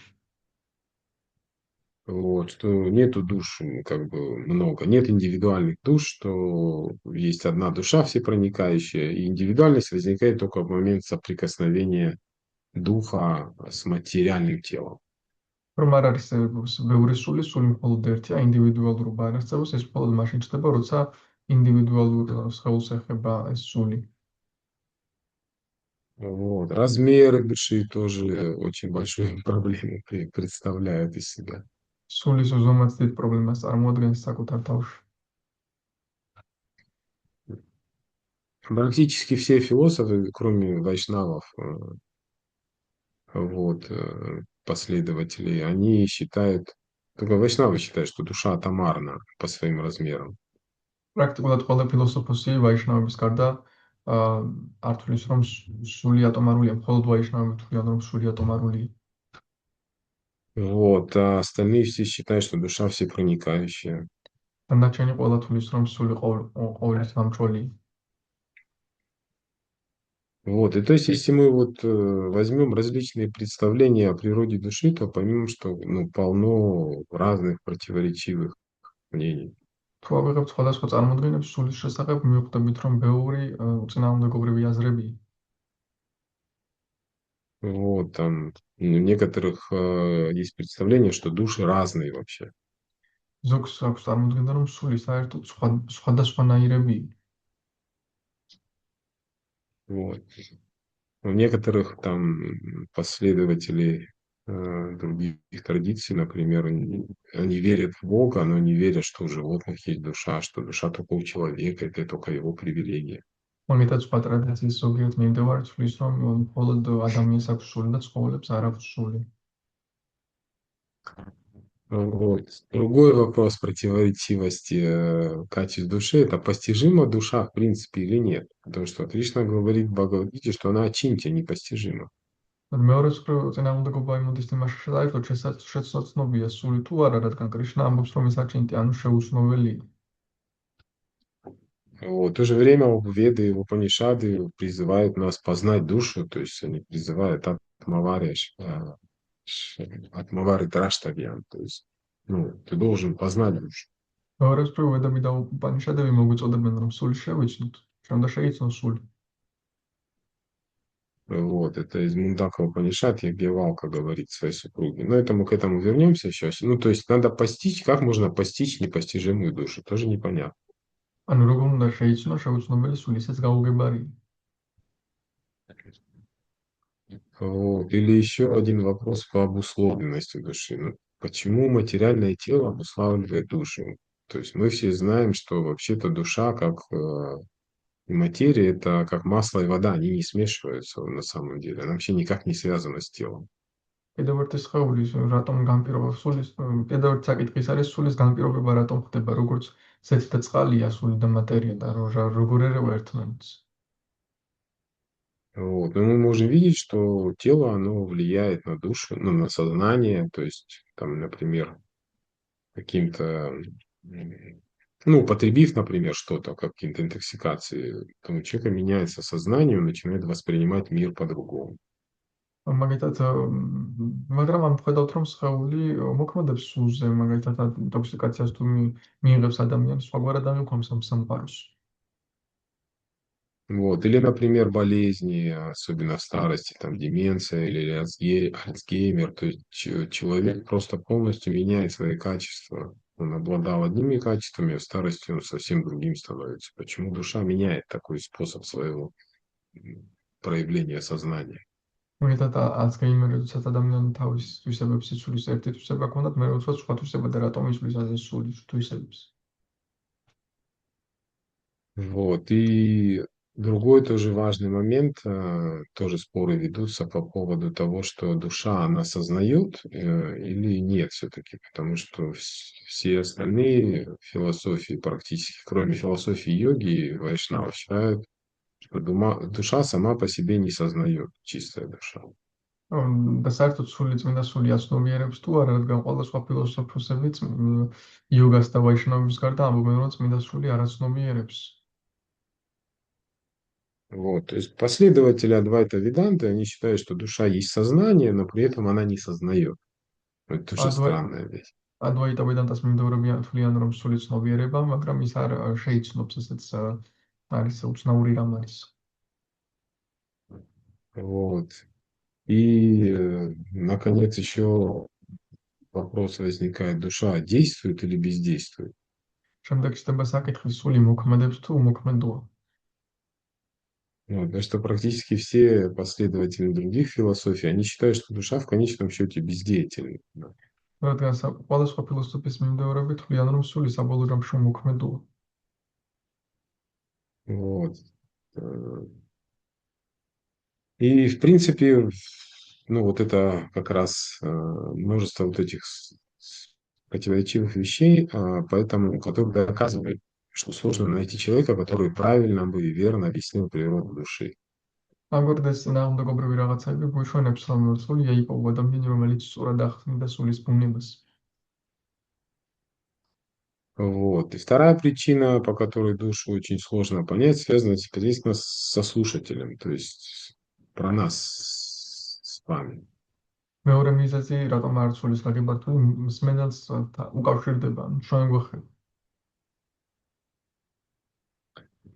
S1: Вот, что нету душ как бы много, нет индивидуальных душ, что есть одна душа всепроникающая, и индивидуальность возникает только в момент соприкосновения духа с материальным телом.
S2: რომ არ არის ბევრი სული, სული მხოლოდ ერთია, ინდივიდუალურობა არ არსებობს, ეს მხოლოდ მაშინ ჩნდება, როცა ინდივიდუალურ სხეულს ეხება ეს სული.
S1: Вот. Размеры души тоже очень большую проблему представляют из себя.
S2: სულის უზომაც დიდ პრობლემას წარმოადგენს საკუთარ თავში.
S1: Практически все философы, кроме вайшнавов, вот, последователей, они считают Только вайшнавы считают, что душа атомарна по своим размерам.
S2: პრაქტიკულად ყველა ფილოსოფოსი ვაიშნავების გარდა აა არ თვლის, რომ სული ატომარულია, მხოლოდ ვაიშნავები თვლიან, რომ სული ატომარულია.
S1: Вот, а остальные все считают, что душа всепроникающая.
S2: დანარჩენი ყველა თვლის, რომ სული ყოვლის გამჭოლია.
S1: Вот, и то есть, если мы вот возьмем различные представления о природе души, то поймем, что ну, полно разных противоречивых мнений.
S2: თუ ავიღებთ სხვადასხვა წარმოდგენებს სულის შესახებ, მივხვდებით, რომ ბევრი უწინააღმდეგობრივი აზრებია.
S1: Вот, там у некоторых есть представление, что души разные вообще.
S2: ზოგს აქვს წარმოდგენა, რომ სული საერთოდ სხვადასხვანაირებია.
S1: Вот. У некоторых там последователей других традиций, например, они верят в Бога, но не верят, что у животных есть душа, что душа только у человека, это только его привилегия.
S2: მაგითაც სხვა ტრადიციის ზოგიერთ მიმდევარი თვლის, რომ მხოლოდ ადამიანს აქვს სული და ცხოველებს არ აქვს სული.
S1: Вот. Другой вопрос противоречивости качеств души – это постижима душа в принципе или нет. Потому что Кришна говорит в Бхагавад-гите, что она очинья, непостижима.
S2: მეორე წინააღმდეგობა იმოდის იმაში საერთოდ შეცნობია სული თუ არა, რადგან კრიშნა ამბობს, რომ ეს აჩინტი, ანუ შეუცნობელია.
S1: Вот. В то же время Веды и Упанишады призывают нас познать душу, то есть они призывают Атмавари Драштавьян, то есть ну, ты должен познать душу.
S2: მეორესწრაფ ვედები და უპანიშადები მოგვიწოდებენ, რომ სული შევიცნოთ, შემდეგ შეიცნო სული.
S1: Вот, это из Мундакова Панишат Ягьявалка говорит своей супруге. Но это мы к этому вернемся сейчас. Ну, то есть надо постичь, как можно постичь непостижимую душу, тоже непонятно.
S2: ანუ როგორ უნდა შეიცნო შეუცნობელი სული, ისეც გაუგებარია.
S1: Вот. Или еще один вопрос по обусловленности души. Ну, почему материальное тело обуславливает душу? То есть мы все знаем, что вообще-то душа, как и материя, это как масло и вода, они не смешиваются на самом деле. Она вообще никак не связана с телом.
S2: კიდევ ერთი სხეულის რატომ განპირობება სულის, კიდევ ერთი საკითხი ის არის სულის განპირობება რატომ ხდება, როგორც ზეთი და წყალია სული და მატერია და როგორ ერევა ერთმანეთს.
S1: Вот. Но мы можем видеть, что тело, оно влияет на душу, ну, на сознание, то есть, там, например, каким-то, ну, употребив, например, что-то, какие-то интоксикации, то у человека меняется сознание, он начинает воспринимать мир по-другому.
S2: მაგალითად, მაგრამ ამ ვხედავთ, რომ სხეული მოქმედებს სულზე, მაგალითად, ინტოქსიკაციას თუ მიიღებს ადამიანი, სხვაგვარად აღიქვამს ამ სამყაროს.
S1: Вот. Или, например, болезни, особенно в старости, там, деменция или Альцгеймер, то есть человек просто полностью меняет свои качества. Он обладал одними качествами, а в старости он совсем другим становится. Почему душа меняет такой способ своего проявления сознания?
S2: მაგალითად, ალცჰეიმერისას ადამიანი თავის თვისებებს იცვლის, ერთი თვისება ჰქონდათ, მეორე უცბად სხვა თვისება და რატომ იცვლის ასე სულის თვისებებს.
S1: Вот. И другой тоже важный момент, тоже споры ведутся по поводу того, что душа, она осознает или нет все-таки, потому что все остальные философии практически, кроме философии йоги и вайшнава, считают, что душа сама по себе не сознает, чистая душа.
S2: და საერთოდ სული წმინდა სული აცნობიერებს თუ არა, რადგან ყველა სხვა ფილოსოფოსები იოგას და ვაიშნავების გარდა ამბობენ, რომ წმინდა სული არ აცნობიერებს.
S1: Вот, то есть последователи Адвайта Веданты, они считают, что душа есть сознание, но при этом она не сознает. Это тоже странная вещь.
S2: ადვაიტა ვედანტას მიმდევრებიან თვლიან, რომ სული ცნობიერება, მაგრამ ის არ შეიცნობს, ესეც არის უცნაური რამ არის.
S1: Вот. И, наконец, еще вопрос возникает, душа действует или бездействует?
S2: შემდეგ ხდება საკითხი, სული მოქმედებს თუ უმოქმედოა.
S1: Потому что практически все последователи других философий, они считают, что душа в конечном счете бездеятельна.
S2: რადგან ყველა სხვა ფილოსოფიის მიმდევრები თვლიან, რომ სული საბოლოო ჯამში უმოქმედოა.
S1: Вот. И, в принципе, ну, вот это как раз множество вот этих противоречивых вещей, поэтому, которые доказывают, что сложно найти человека, который правильно бы и верно объяснил природу души.
S2: ამგვარად ეს წინააღმდეგობრივი რაღაცები გვიშვენებს, რომ სულია იპოვო ადამიანი, რომელიც სწორად ახსნიდა სულის ბუნებას.
S1: Вот. И вторая причина, по которой душу очень сложно понять, связана непосредственно со слушателем, то есть про нас с вами.
S2: მეორე მიზეზი, რატომ არ სულის გაგებართული, მსმენელს უკავშირდება, ჩვენ გვეხება.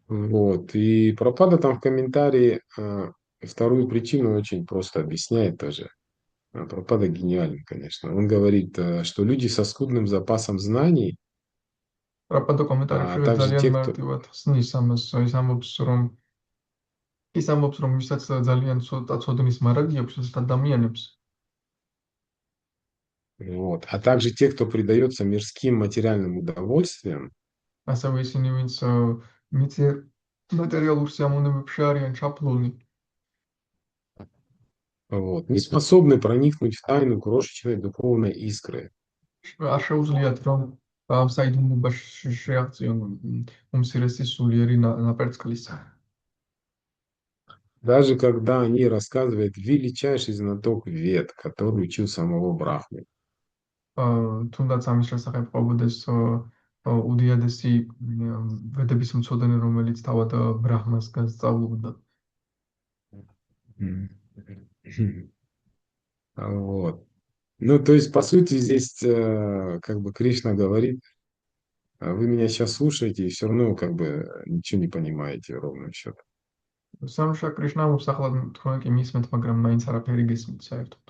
S1: Вот. И Пропада там в комментарии вторую причину очень просто объясняет тоже. Пропада гениален, конечно. Он говорит, что люди со скудным запасом знаний,
S2: პრაპადო
S1: а
S2: კომენტარებში
S1: также
S2: ძალიან
S1: те, кто...
S2: მარტივად ხსნის ამას, ის ამბობს, რომ ვისაც ძალიან ცოტა ცოდნის მარაგი აქვს, ეს ადამიანებს
S1: Вот. А также те, кто предается мирским материальным удовольствиям,
S2: ასევე ისინი, ვინც მიწერ მატერიალურ სიამოვნებებში არიან ჩაფლული,
S1: вот, не способны проникнуть в тайну крошечной духовной искры.
S2: არ შეუძლიათ რომ ამ საიდუმლოებაში შეაღწიონ უმცირესი სულიერი ნაპერწკლისა.
S1: Даже когда они рассказывают величайший знаток вед, который учил самого Брахмы.
S2: თუნდაც ამის შესახებ ყვებოდეს უდიადესი ვედების მცოდნე, რომელიც თავად ბრაჰმას განსწავლობდა.
S1: Вот. Ну, то есть, по сути, здесь как бы Кришна говорит, вы меня сейчас слушаете и все равно как бы ничего не понимаете ровным счетом.
S2: სამშა კრიშნა უსახლად თქვენ კი მისმენთ, მაგრამ მაინც არაფერი გესმით საერთოდ.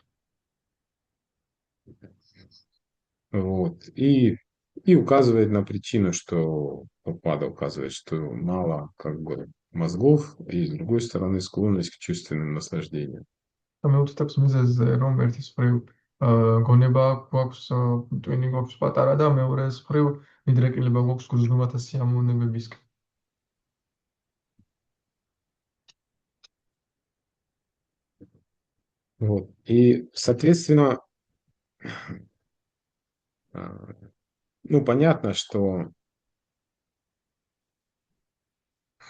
S1: Вот. И указывает на причину, что Пропада указывает, что мало как бы мозгов, и с другой стороны склонность к чувственным наслаждениям.
S2: და მეუწოდებს მიზეზზე, რომ ერთის მხრივ გონება გვაქვს, ტვინი გვაქვს პატარა და მეორეს მხრივ მიდრეკილება გვაქვს გრძნობათა სიამოვნებებისკენ.
S1: Вот. И, соответственно, ну, понятно, что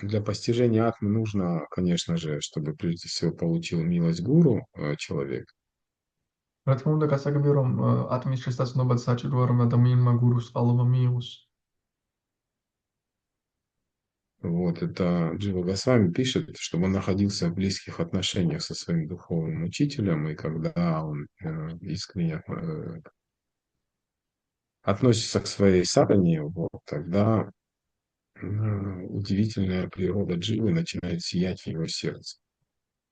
S1: для постижения атмы нужно, конечно же, чтобы прежде всего получил милость гуру человек.
S2: რა თქმა უნდა, გასაგებია, რომ ატმის შესაძლებლობად საჭიროა, რომ ადამიანმა გურუს წყალობა მიიღოს.
S1: Вот это Джива Госвами пишет, чтобы он находился в близких отношениях со своим духовным учителем, и когда он искренне относится к своей садхане, вот, тогда удивительная природа Дживы начинает сиять в его сердце.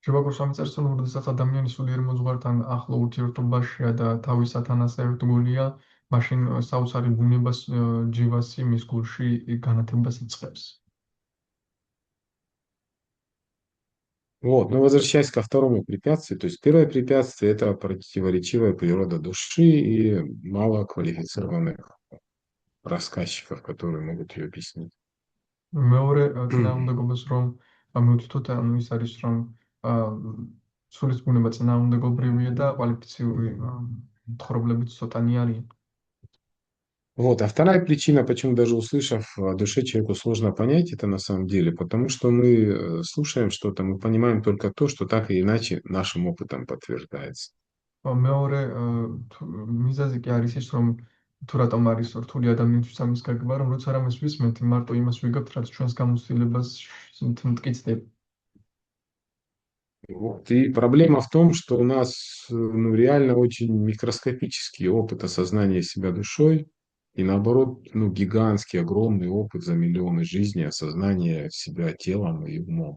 S2: ჯვაგოსვამი წერს, რომ როდესაც ადამიანი სულიერ მოძღვართან ახლო ურთიერთობაშია და თავისთან ასაერთგულია, მაშინ საოცარი ბუნებას ჯივასი მის გულში განათებას იწყებს.
S1: Вот, но возвращаясь ко второму препятствию, то есть первое препятствие – это противоречивая природа души и мало квалифицированных рассказчиков, которые могут ее объяснить.
S2: მეორე წინააღმდეგობას რომ მივთითოთ, ანუ ის არის, რომ სულის ბუნება წინააღმდეგობრივია და კვალიფიციური მთხრობლებიც ცოტანი არიან.
S1: Вот. А вторая причина, почему даже услышав о душе, человеку сложно понять это на самом деле, потому что мы слушаем что-то, мы понимаем только то, что так или иначе нашим опытом подтверждается.
S2: მეორე მიზეზი კი არის ის, რომ თუ რატომ არის რთული ადამიანისთვის ამის გაგება, რომ როცა რამეს ვისმენთ, მარტო იმას ვიგებთ, რაც ჩვენს გამოცდილებას მტკიცდება.
S1: Вот. И проблема в том, что у нас ну, реально очень микроскопический опыт осознания себя душой, и наоборот, ну, гигантский, огромный опыт за миллионы жизней осознания себя телом и умом.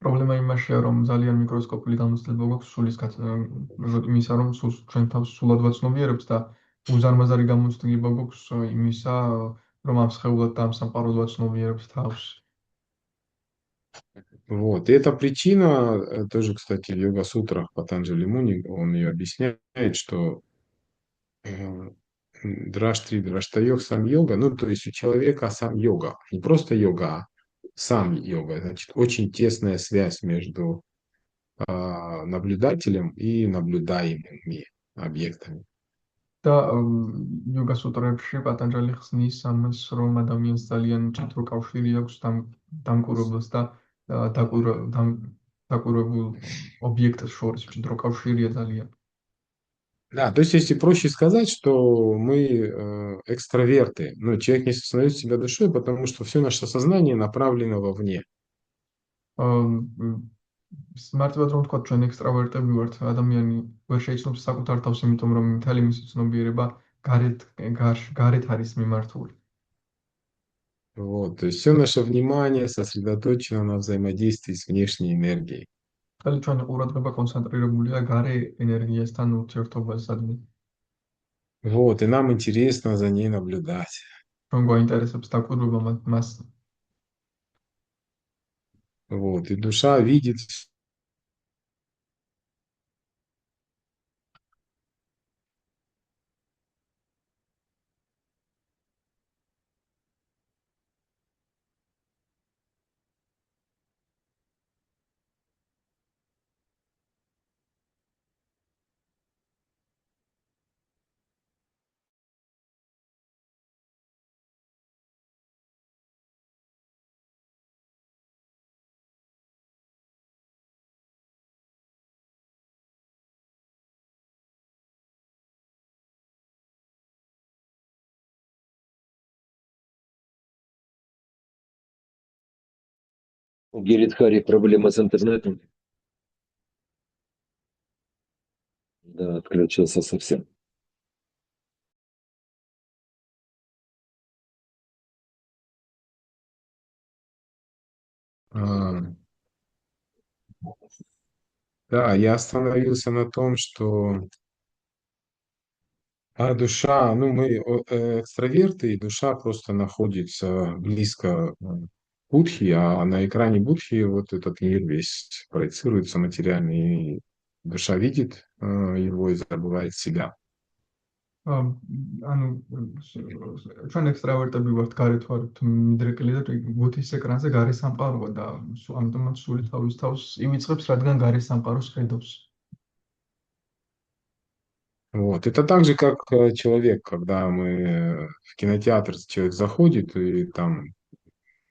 S2: პრობლემა იმაშია, რომ ძალიან მიკროსკოპული გამოცდილება გვაქვს სულის იმისა, რომ ჩვენ თავს სულად ვაცნობიერებთ და უზარმაზარი გამოცდილება გვაქვს იმისა, რომ ამ სხეულად და ამ სამყაროდ ვაცნობიერებთ თავს.
S1: Вот. И эта причина, тоже, кстати, в йога-сутрах Патанджали Муни, он ее объясняет, что драштри, драштайог, сам йога, ну, то есть у человека сам йога, не просто йога, а сам йога. Значит, очень тесная связь между наблюдателем и наблюдаемыми объектами.
S2: და იოგას სუტრებში პატანჯალი ხსნის ამას, რომ ადამიანს ძალიან მჭიდრო კავშირი აქვს დამკვირვებელს და დაკვირვებულ ობიექტს შორის მჭიდრო კავშირია ძალიან.
S1: Да, то есть, если проще сказать, что мы экстраверты, но человек не осознает себя душой, потому что все наше сознание направлено вовне.
S2: მარტივად რომ ვთქვათ, ჩვენ ექსტრავერტები ვართ, ადამიანი ვერ შეიცნობს საკუთარ თავს, იმიტომ რომ მთელი მისი ცნობიერება გარეთ არის მიმართული.
S1: Вот, то есть все наше внимание сосредоточено на взаимодействии с внешней энергией.
S2: მთელი ჩვენი ყურადღება კონცენტრირებულია გარე ენერგიასთან ურთიერთობასადმი.
S1: Вот, и нам интересно за ней наблюдать.
S2: Რომ გვაინტერესებს დაკვირვება მას.
S1: Вот, и душа видит
S3: У Гиридхари проблема с интернетом. Да, отключился совсем.
S1: А, да, я остановился на том, что душа, ну мы экстраверты, и душа просто находится близко к Будхи, а на экране Будхи вот этот мир весь проецируется материальный, и душа видит его и забывает себя.
S2: ანუ ჩვენ ექსტრავერტები ვართ, გარეთ ვართ მიდრეკილი და ბუთის ეკრანზე გარე სამყაროა და ამიტომაც სული თავის თავს ივიწყებს, რადგან გარე სამყაროს ხედავს.
S1: Вот. Это так же, как человек, когда мы в кинотеатр, человек заходит, и там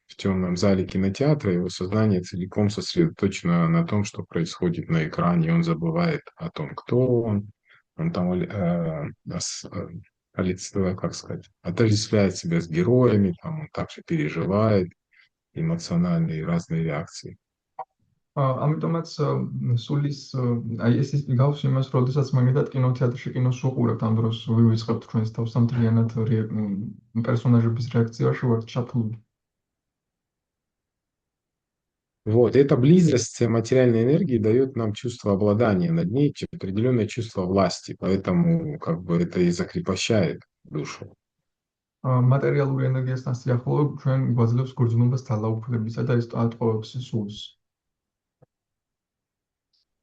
S1: в темном зале кинотеатра его сознание целиком сосредоточено на том, что происходит на экране, и он забывает о том, кто он там как сказать, отождествляет себя с героями, там, он также переживает эмоциональные разные реакции.
S2: ამიტომაც სულის აი ეს გავს იმას, როდესაც მაგათაც კინოთეატრში კინოს უყურებთ, ამ დროს ვივიწყებთ ჩვენს თავს სამთლიანად პერსონაჟების რეაქციაში ვართ ჩათვლილი.
S1: Вот, эта близость материальной энергии дает нам чувство обладания над ней, определенное чувство власти, поэтому как бы это и закрепощает душу.
S2: Materiალური ენერგიასთან სიახლოვე ჩვენ გვაძლევს გრძნობას ძალაუფლებისა და ეს ატყობებს სულს.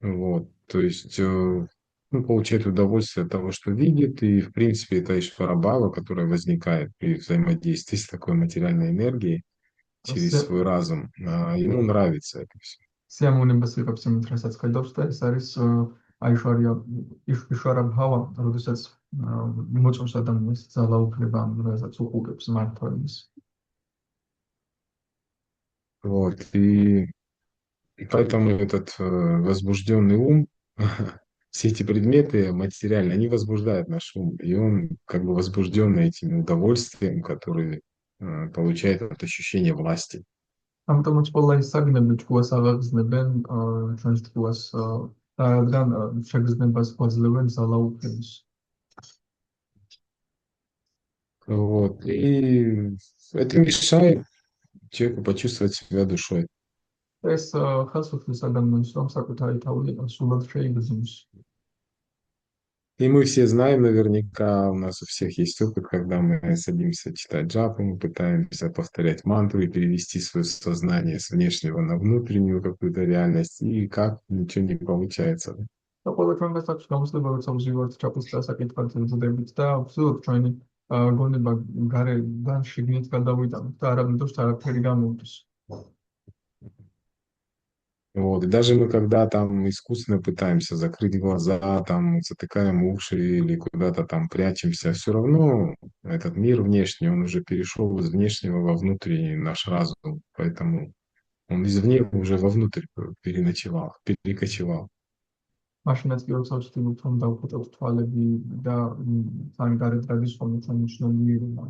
S1: Вот, то есть ну, получает удовольствие от того, что видит, и в принципе это Ишварабхава, которая возникает при взаимодействии с такой материальной энергией через свой разум, ему нравится это все.
S2: სიამოვნებას იღებს იმით, რასაც ხედავს და ეს არის იშვარაბჰავა, როდესაც მოწონს ადამიანს ძალაუფლება, რასაც უყურებს მართლმის.
S1: Вот, и поэтому этот возбужденный ум, все эти предметы материальные, они возбуждают наш ум, и он как бы возбужденный этим удовольствием, который получает от ощущения власти.
S2: ამიტომაც ყველა ის საგნები ჯგუას აღგზნებენ ჩვენს ჯგუას და რადგან შეგრძნებას გვაძლევენ ძალაუფლების.
S1: Вот, и это мешает человеку почувствовать себя душой.
S2: ეს ხელს უწყობს ადამიანს, რომ საკუთარი თავი სულად შეიგრძნოს.
S1: И мы все знаем наверняка, у нас у всех есть опыт, когда мы садимся читать джапу, мы пытаемся повторять мантру и перевести свое сознание с внешнего на внутреннюю какую-то реальность, и как ничего не получается.
S2: და ყველა ჩვენგანს აქვს გამოსლება, როცა ვზივართ ჯაპის დასაკითხად ვწდებით და ვცდილობთ ჩვენი გონება გარედან შიგნით გადავიტანოთ და არამედ არაფერი გამოვიდეს.
S1: Вот. И даже мы, когда там искусственно пытаемся закрыть глаза, там затыкаем уши или куда-то там прячемся, все равно этот мир внешний, он уже перешел из внешнего во внутренний наш разум. Поэтому он извне уже вовнутрь переночевал, перекочевал.
S2: მაშინაც კი როცა ვცდილობთ რომ დავხატოთ თვალები და თან გარეთ რადის ხოლმე ჩვენი ცნობიერება.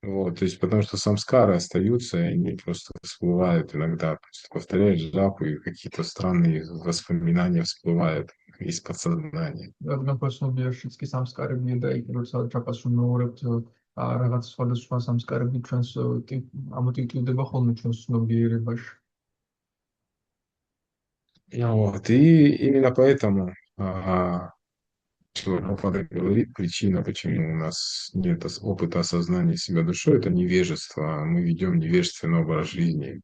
S1: Вот, то есть, потому что самскары остаются, и они просто всплывают иногда. То есть, повторяешь жаху, и какие-то странные воспоминания всплывают из подсознания.
S2: რადგან ცნობიერშიც კი სამსკარებია და იქ როცა ჯაპას ვიმეორებთ რაღაც სხვადასხვა სამსკარები ჩვენს ამოტიტილდება ხოლმე ჩვენს ცნობიერებაში.
S1: Вот, и именно поэтому что Прабхупада говорит, причина, почему у нас нет опыта осознания себя душой, это невежество. Мы ведем невежественный образ жизни.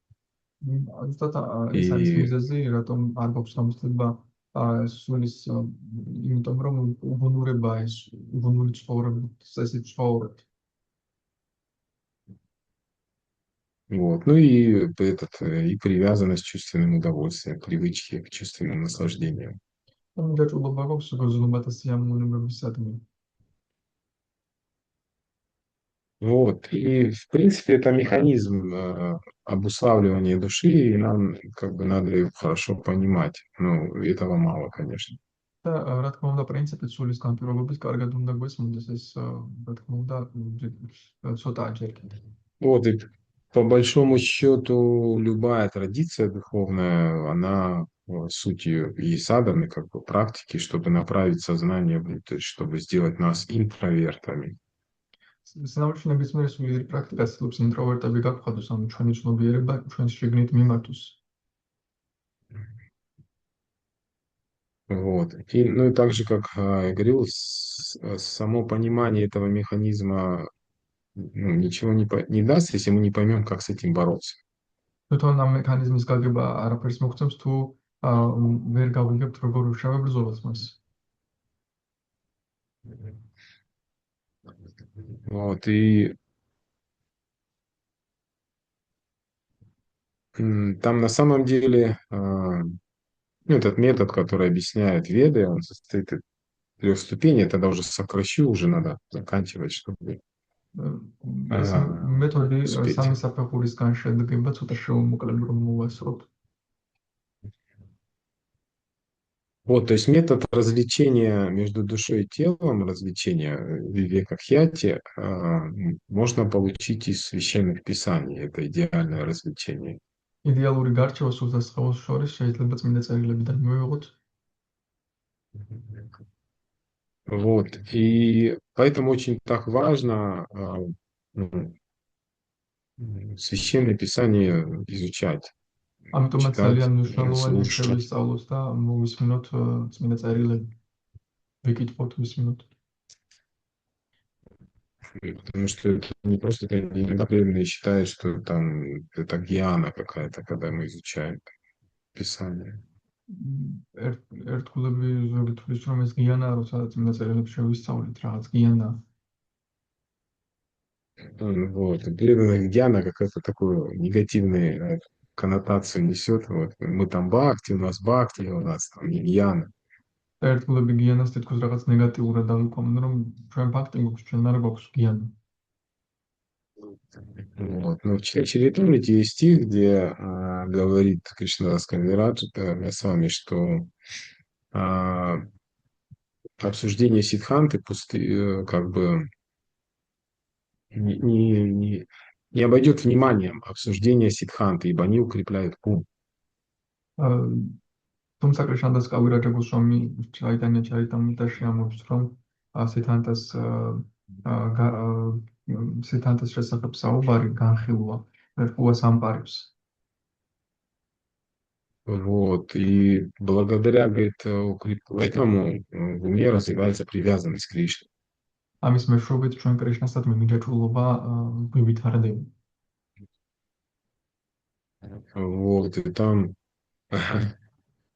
S2: ზუსტად ეს არის
S1: И
S2: მიზეზი, რატომ არ გვაქვს გამოცდილება სულის, იმიტომ რომ უბუნურებაა ეს უბუნური ცხოვრება, წესი ცხოვრება.
S1: вот, ну и и привязанность к чувственным удовольствиям, привычки к чувственным наслаждениям.
S2: დაჭულობა გვაქვს გრძნობათა სიამოვნებებისადმი.
S1: Вот, и в принципе это механизм обуславливания души, и нам как бы надо его хорошо понимать. Ну, этого мало, конечно.
S2: და რა თქმა უნდა, პრინციპით სულის განპირობებით კარგად უნდა გვესმოდეს ეს, რა თქმა უნდა, ცოტაა ჯერ კიდევ.
S1: Вот, и по большому счету любая традиция духовная, она сутью и садханы, как бы практики, чтобы направить сознание внутрь, чтобы сделать нас интровертами.
S2: სინამდვილეში ნებისმიერი სულიერი პრაქტიკა ცდილობს ინტროვერტები გავხადოს, ანუ ჩვენი ცნობიერება ჩვენს შიგნით მიმართოს.
S1: Вот. И, ну и так же, как я говорил, само понимание этого механизма ну, ничего не даст, если мы не поймем, как с этим бороться.
S2: თვითონ ამ მექანიზმის გაგება არაფერს მოგცემს თუ ვერ გავიგებთ როგორ ვშავებრძოლოთ მას.
S1: Вот. И там на самом деле ну, этот метод, который объясняет Веды, он состоит из 3 ступеней. Тогда уже сокращу, уже надо заканчивать, чтобы
S2: ეს მეთოდი
S1: успеть.
S2: სამი საფეხურისგან შედგება, ცოტა შევმოკლებ რომ მოვასწროთ.
S1: Вот, то есть метод развлечения между душой и телом, развлечения вивека-хьяти, можно получить из священных писаний. Это идеальное развлечение.
S2: იდეალური გარჩევა სულთა სხეულს შორის შეიძლება წმინდა წერილებიდან მივიღოთ.
S1: Вот, и поэтому очень так важно ну, священное писание изучать,
S2: ამიტომაც
S1: читать,
S2: ძალიან მნიშვნელოვანია
S1: слушать.
S2: შევისწავლოთ და მოვისმინოთ წმინდა წერილები. ვიკითხოთ, ვისმინოთ.
S1: Потому что это не просто, это иногда преданные считают, что там это гьяна какая-то, когда мы изучаем писание.
S2: ერთგულები ზოგი თვლის რომ ეს გიანაა, როცა წმინდა წერილებს შევისწავლით, რაღაც გიანაა.
S1: Вот. И преданных гьяна какая-то такую негативную коннотацию несет. Вот. Мы там бхакти, у нас там не гьяна.
S2: ერთგულები გიანას თითქოს რაღაც ნეგატიურად აღიქვამენ, რომ ჩვენ ფაქტი გვაქვს, ჩვენ არ გვაქვს გიანა.
S1: Вот. Но в Чаритамрите есть стих, где говорит Кришнадас Кавираджа с вами, что обсуждение сиддханты как бы не, не, не обойдет вниманием обсуждение сиддханты, ибо они укрепляют ум.
S2: თუმცა კრიშნადას კავირაჯა გოსვამი ჩაიტანია ჩარიტამრიტაში ამბობს, რომ სითანტას შესახებ საუბარი განხილვა, ფუას ამპარებს.
S1: Вот, и благодаря, говорит, этому в уме развивается привязанность к Кришне.
S2: ამის მეშვეობით ჩვენ კრიშნასთან მიმიჯაჭვულობა მივითარდება.
S1: Вот, и там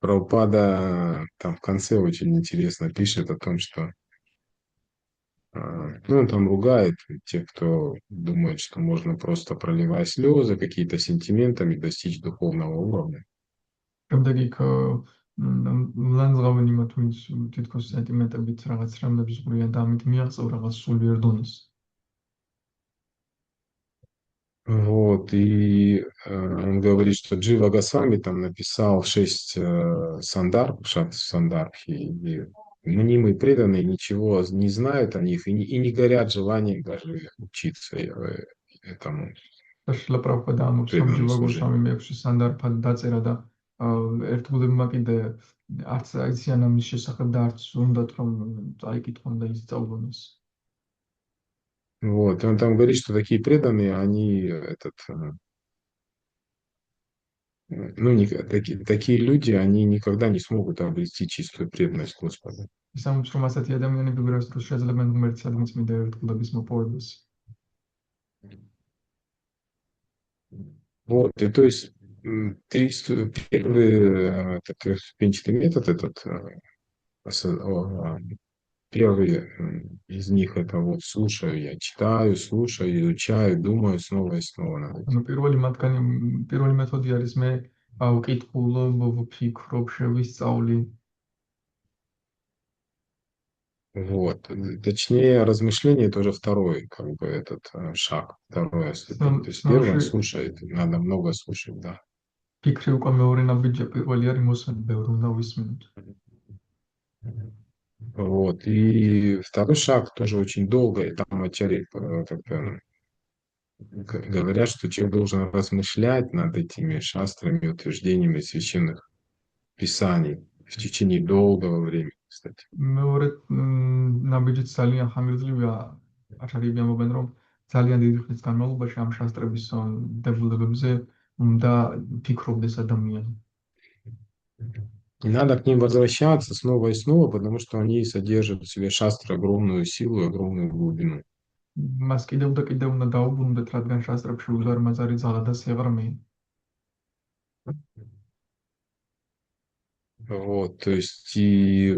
S1: Прабхупада там в конце очень интересно пишет о том, что Ну, он там ругает тех, кто думает, что можно просто проливая слезы, какие-то сентиментами достичь духовного уровня.
S2: შემდეგ იქ ლანძღავენ იმათ, ვინც თითქოს სენტიმენტებით რაღაც რამებს ზღვრიან და ამით მიაღწევ რაღაც სულიერ донეს.
S1: Вот, и он говорит, что Джива Госвами там написал 6 сандарбхи, и мнимые преданные ничего не знают о них и не горят желанием даже учиться этому
S2: და შილა პრაბჰუპადა ამბობს, რომ
S1: преданному
S2: ჯივა
S1: служению.
S2: გოსვამი მე-6 სანდარფად დაწერა და ერთგულებმა კიდე არც აიციან ამის შესახებ და არც უნდათ რომ წაიკითხონ და ისწავლონ ეს.
S1: Вот, и он там говорит, что такие преданные, они ну, такие люди, они никогда не смогут обрести чистую преданность Господу.
S2: ის ამბობს, რომ ასეთი ადამიანები ვერას დროს შეძლებენ ღმერთს ადმის მიდე ერთგულების мопოვებას.
S1: Вот, и то есть первый такой ступенчатый метод первый из них это вот слушаю, я читаю, слушаю, изучаю, думаю снова и снова над этим.
S2: ანუ პირველი მეთოდი არის მე ვკითხულობ, ვფიქრობ, შევისწავლი.
S1: Вот. Точнее, размышление это уже второй, как бы, шаг, вторая ступень. То есть первое слушает, надо много слушать, да.
S2: ფიქრი უკვე მეორე ნაბიჯი, პირველი არის მოსმენა, ბევრ უნდა ვისმენთ.
S1: Вот. И второй шаг тоже очень долго, и там ачарьи говорят, что человек должен размышлять над этими шастрами, утверждениями священных писаний в течение долгого времени, кстати.
S2: მეორე ნაბიჯით ძალიან ხანგრძლივია. აშარიები ამბობენ, რომ ძალიან დიდი ხნის განმავლობაში ამ შასტრების დებულებებზე უნდა ფიქრობდეს ადამიანი.
S1: И надо к ним возвращаться снова и снова, потому что они содержат в себе шастры огромную силу и огромную глубину.
S2: მას კიდევ და კიდევ უნდა დაუბრუნდეთ, რადგან შასტრებში უზარმაზარი ძალა და სიღრმე.
S1: Вот, то есть и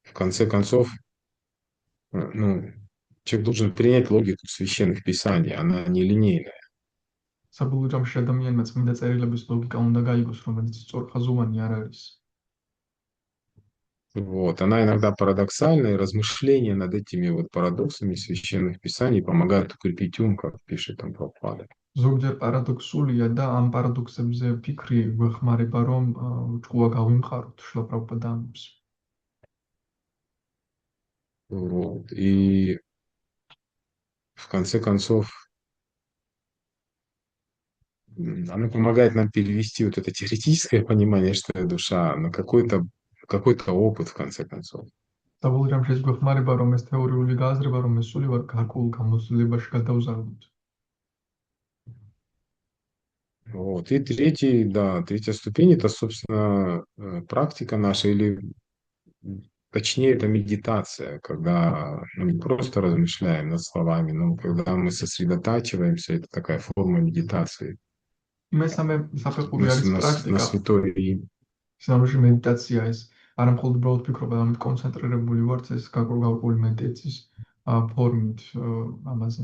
S1: в конце концов, ну, человек должен принять логику священных писаний, она нелинейная.
S2: საბოლოო ჯამში ადამიანმა წმინდა წერილების ლოგიკა უნდა გაიგოს, რომელიც სწორხაზოვანი არ არის.
S1: Вот, она иногда парадоксальна, и размышления над этими вот парадоксами священных писаний помогают укрепить ум, как пишет там Прабхупада.
S2: ზოგჯერ პარადოქსულია და ამ პარადოქსებზე ფიქრი გვეხმარება, რომ ჭკუა გავიმყაროთ, შილა პრაბჰუპადა ამბობს.
S1: Вот, и в конце концов, она помогает нам перевести вот это теоретическое понимание, что это душа, на какой-то опыт, в конце концов.
S2: საბოლოო ჯამში ეს გვეხმარება, რომ ეს თეორიული გააზრება, რომ ეს სული ვარ გარკვეულ გამოცდილებაში გადავზარდოთ.
S1: Вот. И третья ступень, это, собственно, практика наша, или точнее, это медитация, когда мы не просто размышляем над словами, но когда мы сосредотачиваемся, это такая форма медитации
S2: მესამე საფეხური არის
S1: на
S2: პრაქტიკა.
S1: святое имя.
S2: სამში მედიტაცია ეს არა მხოლოდ უბრალოდ ფიქრობა, ამით კონცენტრირებული ვართ ეს გარკვეული მედიტაციის ფორმით ამაზე.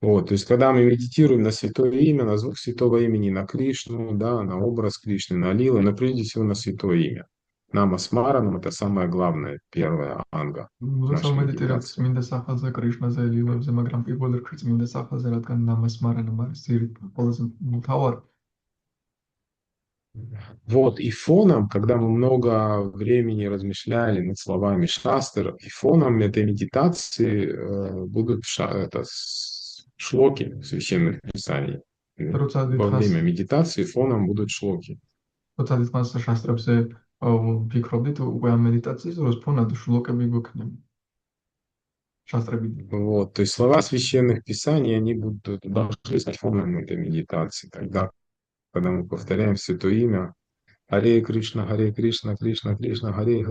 S1: Вот, то есть, когда мы медитируем на святое имя, на звук святого имени, на Кришну, да, на образ Кришны, на Лилы, но прежде всего на святое имя. Нама Смаранам это самое главное, первая анга
S2: მუდასავ
S1: нашей
S2: მედიტირებთ
S1: медитации.
S2: წმინდა სახელზე, კრიშნაზე, ლილებზე, მაგრამ პირველ რიგში წმინდა სახელზე, რადგან ნამასმარანამ არის ყველაზე მთავარი.
S1: Вот, и фоном, когда мы много времени размышляли над словами шастр, и фоном этой медитации будут шлоки священных писаний. Во время медитации фоном будут шлоки.
S2: როცა თითქმის შასტრებზე ფიქრობდით, უკვე ამ მედიტაციის დროს фонად შლოკები გვექნება. შასტრები.
S1: Вот, то есть слова священных писаний, они должны стать фоном этой медитации. Тогда, когда мы повторяем святое имя, Харе Кришна, Кришна, Кришна, Харе,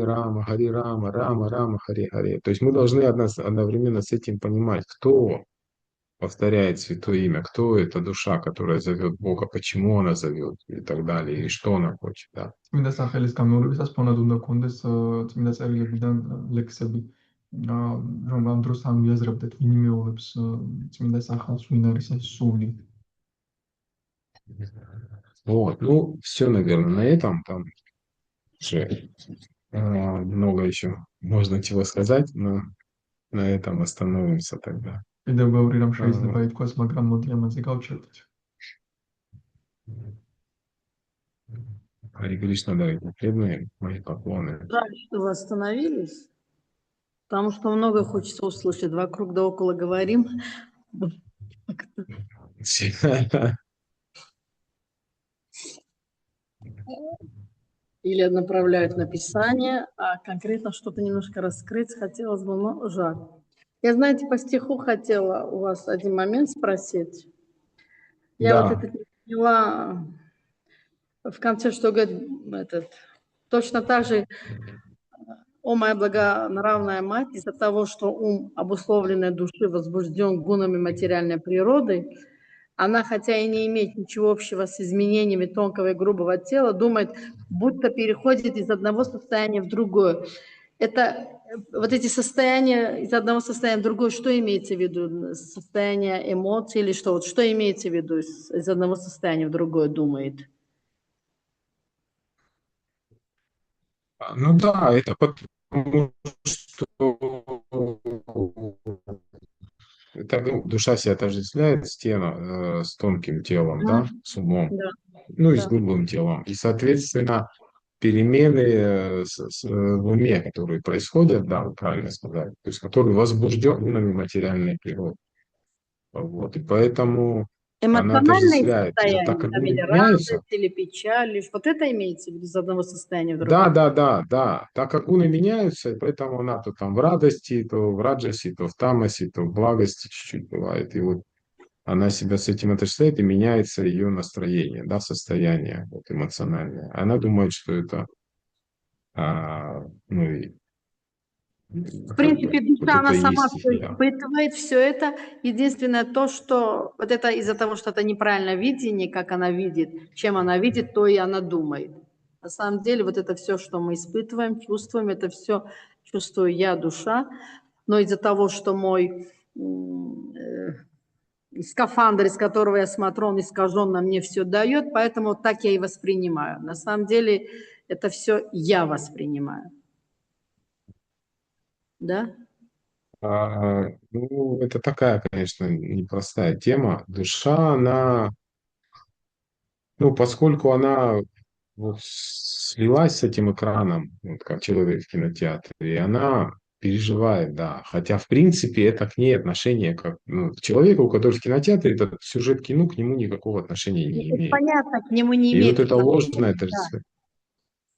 S1: Рама, Рама, Рама, Харе, Харе. То есть мы должны одновременно с этим понимать, кто повторяет святое имя. Кто эта душа, которая зовет Бога, почему она зовет и так далее, и что она хочет, да.
S2: წმინდა სახელის გამეორებისას ფონად უნდა გქონდეს წმინდა წერილებიდან ლექსები, რომ ამ დროს ამ ვიაზრებდეთ ვინ იმეორებს წმინდა სახელს, ვინ არის ეს სული.
S1: Вот, ну, все, наверное, на этом. Там же много еще можно чего сказать, но на этом остановимся тогда.
S2: კიდევ ბევრი რამ
S1: А,
S2: შეიძლება ითქვას, მაგრამ მოდი ამაზე გავჩერდეთ.
S1: Харе Кришна, дорогие преданные, мои поклоны.
S4: Жаль, что вы остановились, потому что многое хочется услышать. Вокруг да около говорим. Или направляют на Писание, а конкретно что-то немножко раскрыть хотелось бы, но жаль. Я, знаете, по стиху хотела у вас один момент спросить. Я вот
S1: Да,
S4: это не поняла в конце, что говорит точно так же, о моя благонравная мать, из-за того, что ум обусловленной души возбужден гунами материальной природы, она, хотя и не имеет ничего общего с изменениями тонкого и грубого тела, думает, будто переходит из одного состояния в другое. Это вот эти состояния из одного состояния в другое, что имеется в виду? Состояние эмоций или что? Вот что имеется в виду из одного состояния в другое думает?
S1: ну да, это потому, что это, ну, душа себя отождествляет с тонким телом, да, с умом,
S4: Да,
S1: ну и с
S4: да.
S1: грубым телом. И, соответственно, перемены в уме, которые происходят, да, вы правильно сказали, то есть которые возбуждены материальной природой. Вот, и поэтому она
S4: Эмоциональные
S1: отождествляет. А так
S4: состояния,
S1: как
S4: там,
S1: они
S4: или
S1: меняются,
S4: радость, или печаль, или вот это имеется в виду из одного состояния в
S1: да,
S4: другое.
S1: да, да, да, так как гуны меняются, и поэтому она то там в радости, то в раджасе, то в тамасе, то в благости чуть-чуть бывает. И вот она себя с этим отождествляет, и меняется ее настроение, да, состояние вот, эмоциональное. Она думает, что это, ну, и,
S4: В
S1: как
S4: принципе,
S1: бы, вот
S4: душа,
S1: это
S4: она
S1: и
S4: сама
S1: есть
S4: все
S1: я.
S4: испытывает, все это. Единственное то, что вот это из-за того, что это неправильное видение, как она видит, чем она видит, то и она думает. На самом деле вот это все, что мы испытываем, чувствуем, это все чувствую я, душа. Но из-за того, что мой скафандр, из которого я смотрю, он искаженно мне все дает, поэтому вот так я и воспринимаю. На самом деле это все я воспринимаю. Да?
S1: Ну, это такая, конечно, непростая тема. Душа, она, ну, поскольку она вот слилась с этим экраном, вот как человек в кинотеатре, и она переживает, да. Хотя, в принципе, это к ней отношение как, ну, к человеку, который в кинотеатре, этот сюжет кино к нему никакого отношения не
S4: Это
S1: имеет.
S4: понятно, к нему не
S1: И вот
S4: имеет
S1: это
S4: отношения.
S1: ложное
S4: Да.
S1: отождествление.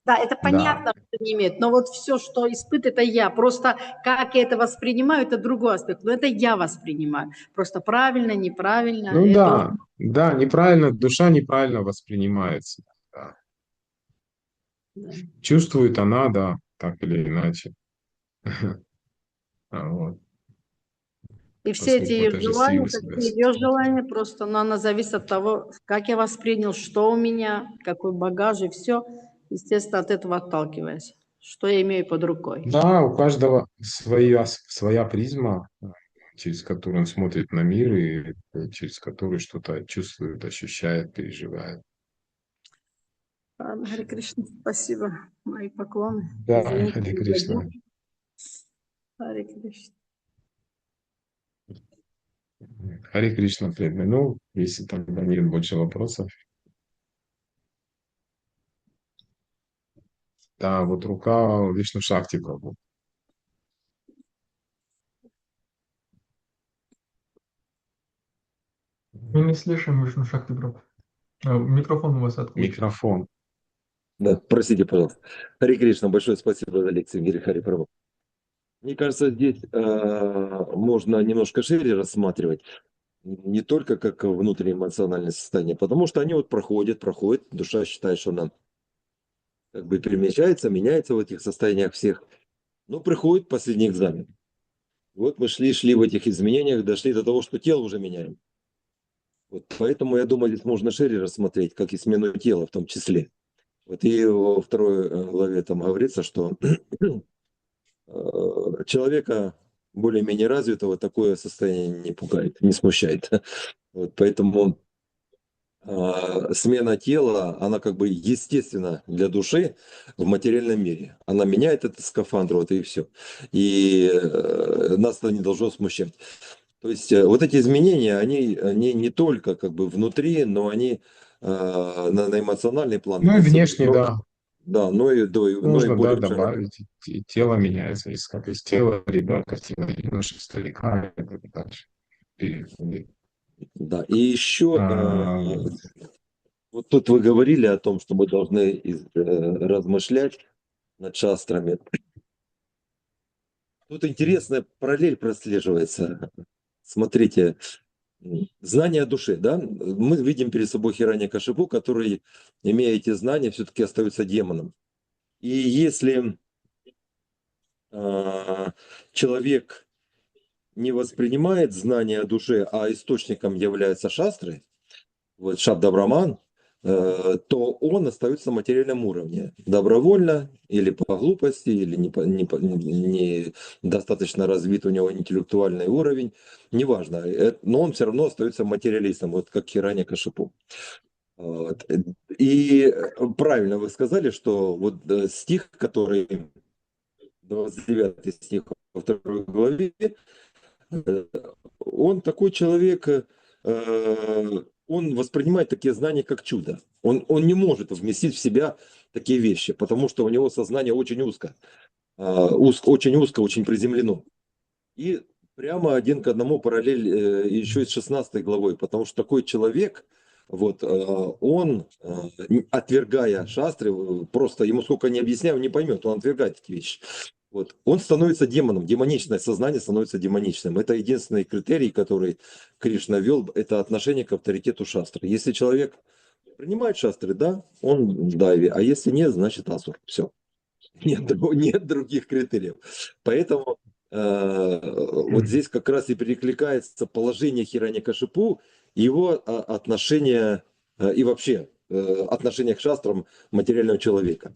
S4: Да, это
S1: Да.
S4: понятно, что не имеет. Но вот все, что испытывает, это я. Просто как я это воспринимаю, это другой аспект. Но это я воспринимаю. Просто правильно, неправильно.
S1: Ну
S4: Это уже...
S1: да, да, неправильно, душа неправильно воспринимается. Да.
S4: Да.
S1: Чувствует она, да, так или иначе. Вот.
S4: И все эти
S1: Поскольку
S4: ее желания,
S1: отождествила
S4: это
S1: себя
S4: все
S1: с
S4: ее
S1: этим.
S4: желания просто, но она зависит от того, как я воспринял, что у меня, какой багаж и все. Естественно, от этого отталкиваясь. Что я имею под рукой.
S1: Да, у каждого своя призма, через которую он смотрит на мир и через которую что-то чувствует, ощущает, переживает.
S4: Харе Кришна, спасибо. Мои поклоны.
S1: Да,
S4: Извините,
S1: Харе
S4: не
S1: Кришна.
S4: дадим. Харе Кришна.
S1: Харе Кришна, преданный. Ну, если тогда нет больше вопросов. Да, вот рука Вишну Шакти Прабху.
S2: Мы не слышим Вишну Шакти Прабху. Микрофон у вас открыт.
S1: Микрофон.
S3: Да, простите, пожалуйста. Харе Кришна, большое спасибо за лекцию, Гири Хари Прабху. Мне кажется, здесь можно немножко шире рассматривать, не только как внутреннее эмоциональное состояние, потому что они вот проходят, душа считает, что она как бы перемещается, меняется в этих состояниях всех. Но приходит последний экзамен. Вот мы шли в этих изменениях, дошли до того, что тело уже меняем. Вот поэтому, я думаю, здесь можно шире рассмотреть, как и смену тела в том числе. Вот и во второй главе там говорится, что человека более-менее развитого такое состояние не пугает, не смущает. Вот поэтому смена тела, она как бы естественна для души в материальном мире. Она меняет этот скафандр, вот и все. И нас это не должно смущать. То есть вот эти изменения, они не только как бы внутри, но они на эмоциональный план
S1: Ну и
S3: несут.
S1: внешне, да.
S3: Да, но и
S1: Можно, да,
S3: более уже...
S1: добавить. И тело меняется, как из тела ребенка, в тело юноши, старика, и так дальше переходит.
S3: Да, и еще
S1: А,
S3: вот тут вы говорили о том, что мы должны размышлять над шастрами. Тут интересная параллель прослеживается. Смотрите, знание о душе, да? Мы видим перед собой Хираньякашипу, который, имея эти знания, все-таки остается демоном. И если человек не воспринимает знания о душе, а источником является шастры, вот Шабда Браман, то он остается на материальном уровне. Добровольно или по глупости, или не достаточно развит у него интеллектуальный уровень, неважно. Но он все равно остается материалистом, вот как Хираньякашипу. Вот. И правильно вы сказали, что вот стих, который 29 стих во второй главе, он такой человек, он воспринимает такие знания как чудо. Он не может вместить в себя такие вещи, потому что у него сознание очень узко, очень узко, очень приземлено. И прямо один к одному параллель еще и с 16 главой, потому что такой человек, вот, он, отвергая шастры, просто ему сколько не объясняю, он не поймет, он отвергает эти вещи. Вот. Он становится демоном, демоничное сознание становится демоничным. Это единственный критерий, который Кришна ввел, это отношение к авторитету шастры. Если человек принимает шастры, да, он дайви, а если нет, значит асур. Все. Нет других критериев. Поэтому вот здесь как раз и перекликается положение Хираньякашипу и его отношение и вообще отношение к шастрам материального человека.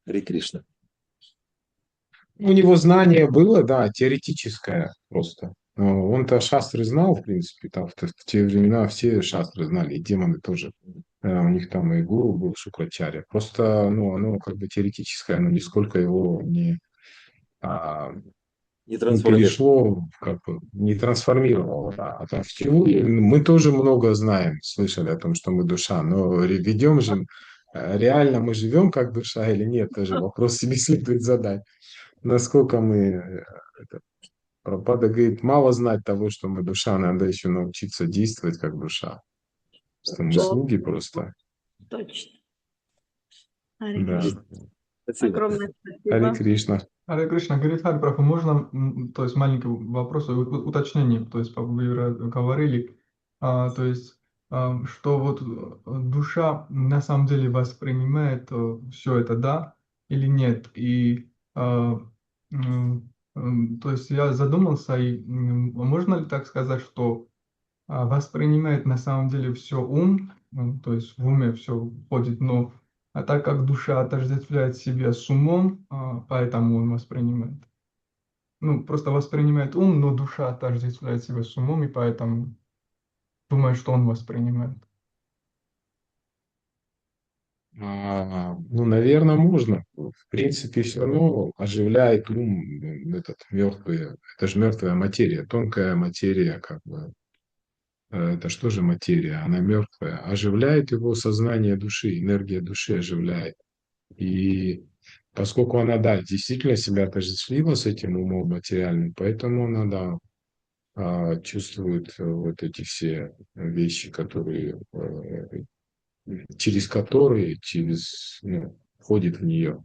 S3: Харе Кришна.
S1: у него знание было, да, теоретическое просто. Но он-то шастры знал, в принципе, там в те времена все шастры знали, и демоны тоже. У них там и гуру был Шукрачарья. Просто, ну, оно как бы теоретическое, оно нисколько его а,
S3: Не
S1: не
S3: трансформировать.
S1: перешло, как бы, не трансформировало. Да. А там в теории мы тоже много знаем, слышали о том, что мы душа, но ведем же, реально мы живем как душа или нет, тоже вопрос себе следует задать. Насколько мы, Прабхупада говорит, мало знать того, что мы душа, надо еще научиться действовать как душа. Что мы
S4: Вот,
S1: слуги просто.
S4: точно. Харе
S1: Да.
S4: Кришна.
S3: Спасибо.
S4: Огромное
S1: Харе
S4: спасибо.
S1: Кришна.
S2: Харе Кришна, говорит Хари Прабху, можно, то есть маленький вопрос, уточнение, то есть вы говорили, то есть, что вот душа на самом деле воспринимает все это, да, или нет, и то есть я задумался, и можно ли так сказать, что воспринимает на самом деле все ум, то есть в уме все входит, но так как душа отождествляет себя с умом, поэтому он воспринимает. Ну, просто воспринимает ум, но душа отождествляет себя с умом, и поэтому думает, что он воспринимает.
S1: Ну, наверное, можно. В принципе, все равно оживляет ум этот мертвый. Это же мертвая материя, тонкая материя, как бы. Это что же материя? Она мертвая. Оживляет его сознание души, энергия души оживляет. И поскольку она, да, действительно себя отождествила с этим умом материальным, поэтому она, да, чувствует вот эти все вещи, которые, через, ну, входит в нее,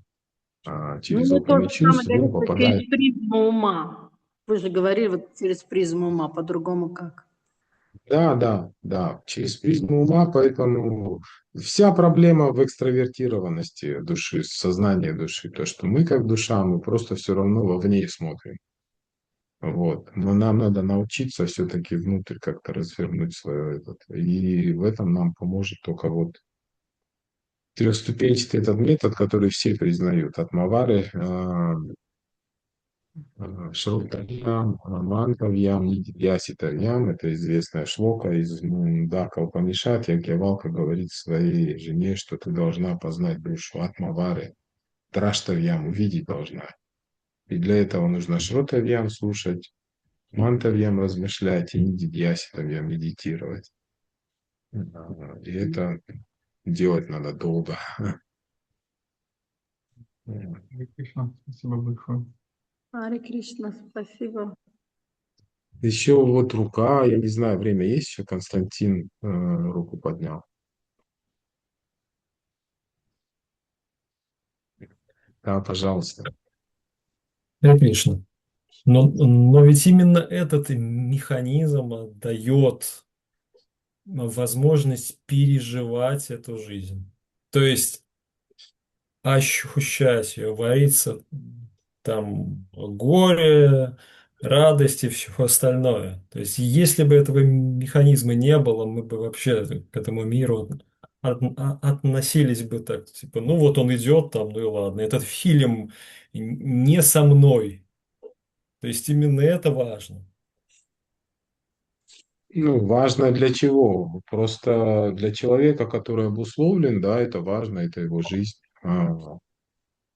S4: Ну,
S1: через
S4: вы то
S1: органы
S4: же самое
S1: чувств, ум
S4: говорите
S1: попадает.
S4: через призму ума. Вы же говорили вот через призму ума, по-другому как?
S1: Да, да, да, через призму ума, поэтому вся проблема в экстравертированности души, сознания души, то, что мы как душа, мы просто все равно вовне смотрим. Вот. Но нам надо научиться все-таки внутрь как-то развернуть свое этот. И в этом нам поможет только вот трехступенчатый этот метод, который все признают. Атмавары, Шрутарьям, Мантавьям, Нидьяситарьям. Это известная шлока из Мундака Упанишат. Ягьявалка говорит своей жене, что ты должна познать душу Атмавары. Драштавьям увидеть должна. И для этого нужно Шрутавьям слушать, Мантавьям размышлять и Нидьяситарьям медитировать. И это делать надо долго.
S2: Харе Кришна, спасибо большое.
S4: Ари Кришна, спасибо.
S1: Еще вот рука, я не знаю, время есть еще, Константин руку поднял. Да, пожалуйста.
S5: Харе Кришна. Но ведь именно этот механизм дает возможность переживать эту жизнь. То есть ощущать ее, вариться там горе, радость и все остальное. То есть если бы этого механизма не было, мы бы вообще к этому миру относились бы так, типа, ну вот он идет там, ну и ладно. Этот фильм не со мной. То есть именно это важно.
S1: Ну, важно для чего? Просто для человека, который обусловлен, да, это важно, это его жизнь.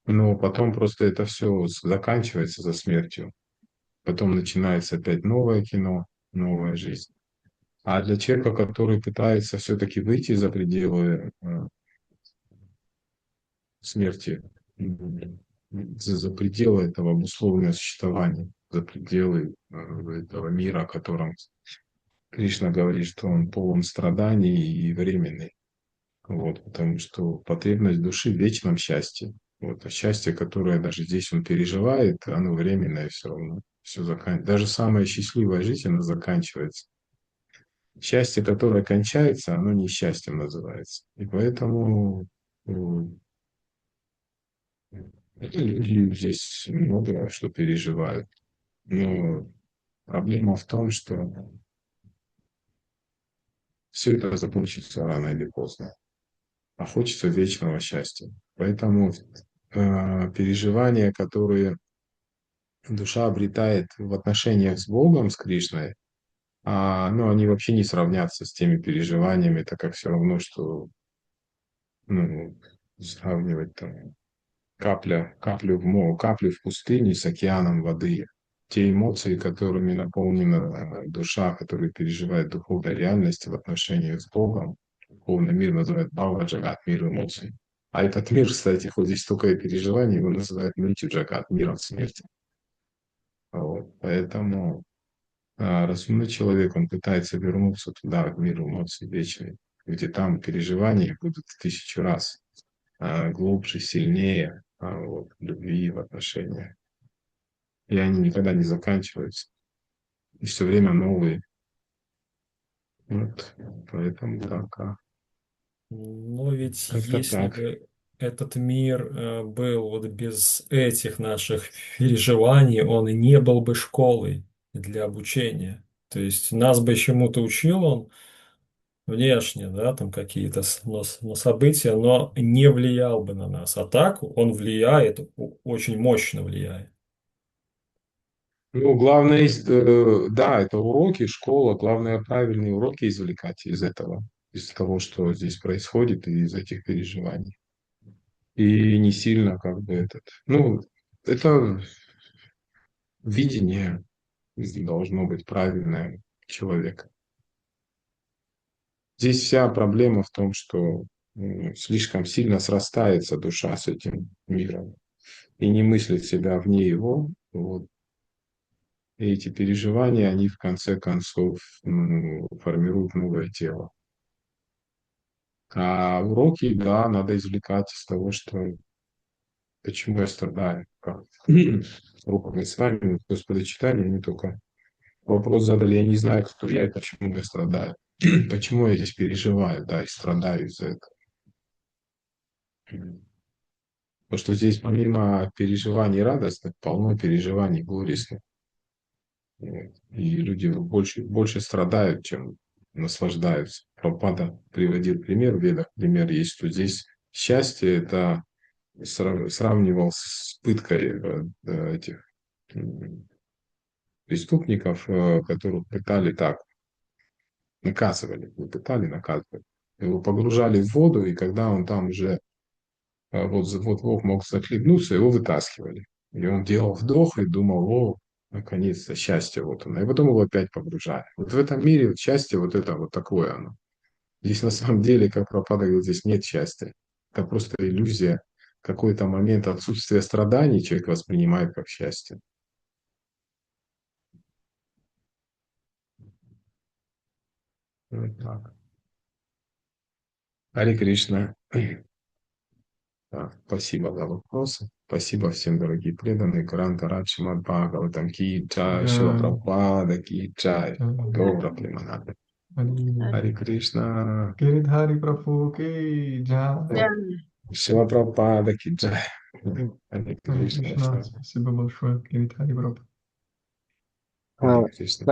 S1: Но потом просто это все заканчивается за смертью. Потом начинается опять новое кино, новая жизнь. А для человека, который пытается все-таки выйти за пределы смерти, за пределы этого обусловленного существования, за пределы этого мира, о котором Кришна говорит, что он полон страданий и временный. Вот, потому что потребность души в вечном счастье. Вот, а счастье, которое даже здесь он переживает, оно временное все равно. Все Даже самая счастливая жизнь, она заканчивается. Счастье, которое кончается, оно несчастьем называется. И поэтому люди здесь много что переживают. Но проблема в том, что все это закончится рано или поздно. А хочется вечного счастья. Поэтому переживания, которые душа обретает в отношениях с Богом, с Кришной, ну, они вообще не сравнятся с теми переживаниями, так как все равно, что ну, сравнивать там каплю в пустыне с океаном воды. Те эмоции, которыми наполнена душа, которые переживает духовная реальность в отношениях с Богом, духовный мир называют Бхава Джагат, мир эмоций. А этот мир, кстати, хоть здесь столько и переживаний, его называют Мритю Джагат, миром смерти. Вот. Поэтому разумный человек, он пытается вернуться туда, в мир эмоций вечный, где там переживания будут в 1000 раз глубже, сильнее вот, любви в отношениях. И они никогда не заканчиваются. И все время новые. Вот. Поэтому так.
S5: Но ведь
S1: Как-то
S5: если
S1: так.
S5: бы этот мир был вот без этих наших переживаний, он и не был бы школой для обучения. То есть нас бы чему-то учил он внешне, да, там какие-то на события, но не влиял бы на нас. А так он влияет, очень мощно влияет.
S1: Ну, главное, да, это уроки, школа. Главное, правильные уроки извлекать из этого, из того, что здесь происходит, и из этих переживаний. И не сильно как бы этот. Ну, это видение должно быть правильное человека. Здесь вся проблема в том, что слишком сильно срастается душа с этим миром и не мыслит себя вне его. Вот. И эти переживания, они в конце концов формируют новое тело. А уроки, да, надо извлекать из того, что почему я страдаю. Как? Руками с вами, Господи, читали, не только вопрос задали, я не знаю, кто я и почему я страдаю. Почему я здесь переживаю, да, и страдаю из-за этого. Потому что здесь помимо переживаний радостных, полно переживаний горестных. Вот. И люди больше страдают, чем наслаждаются. Прабхупада приводил пример, в Ведах пример есть, что здесь счастье это сравнивал с пыткой этих преступников, которых пытали так, наказывали, не пытали, наказывали. Его погружали в воду, и когда он там уже вот мог захлебнуться, его вытаскивали. И он делал вдох и думал, о, наконец-то счастье вот оно. И потом его опять погружали. Вот в этом мире вот счастье вот это вот такое оно. Здесь на самом деле, как Прабхупада говорит, здесь нет счастья. Это просто иллюзия. Какой-то момент отсутствия страданий человек воспринимает как счастье. Вот так. Харе Кришна. Да, спасибо за вопросы. Спасибо всем, дорогие преданные. Гранта Радшимат Бхагаватам Ки Джай, Шила
S2: Джай.
S1: Прабхупада Ки Джай.
S2: Джай.
S1: Добро, Приманада.
S2: Хари.
S1: Харе Кришна.
S2: Гиридхари Прабху ки джай.
S1: Шила Прабхупада Ки Джай. Харе
S2: Харе
S1: Кришна.
S2: Кришна. Спасибо большое, Гиридхари Прабху.
S1: Харе Кришна.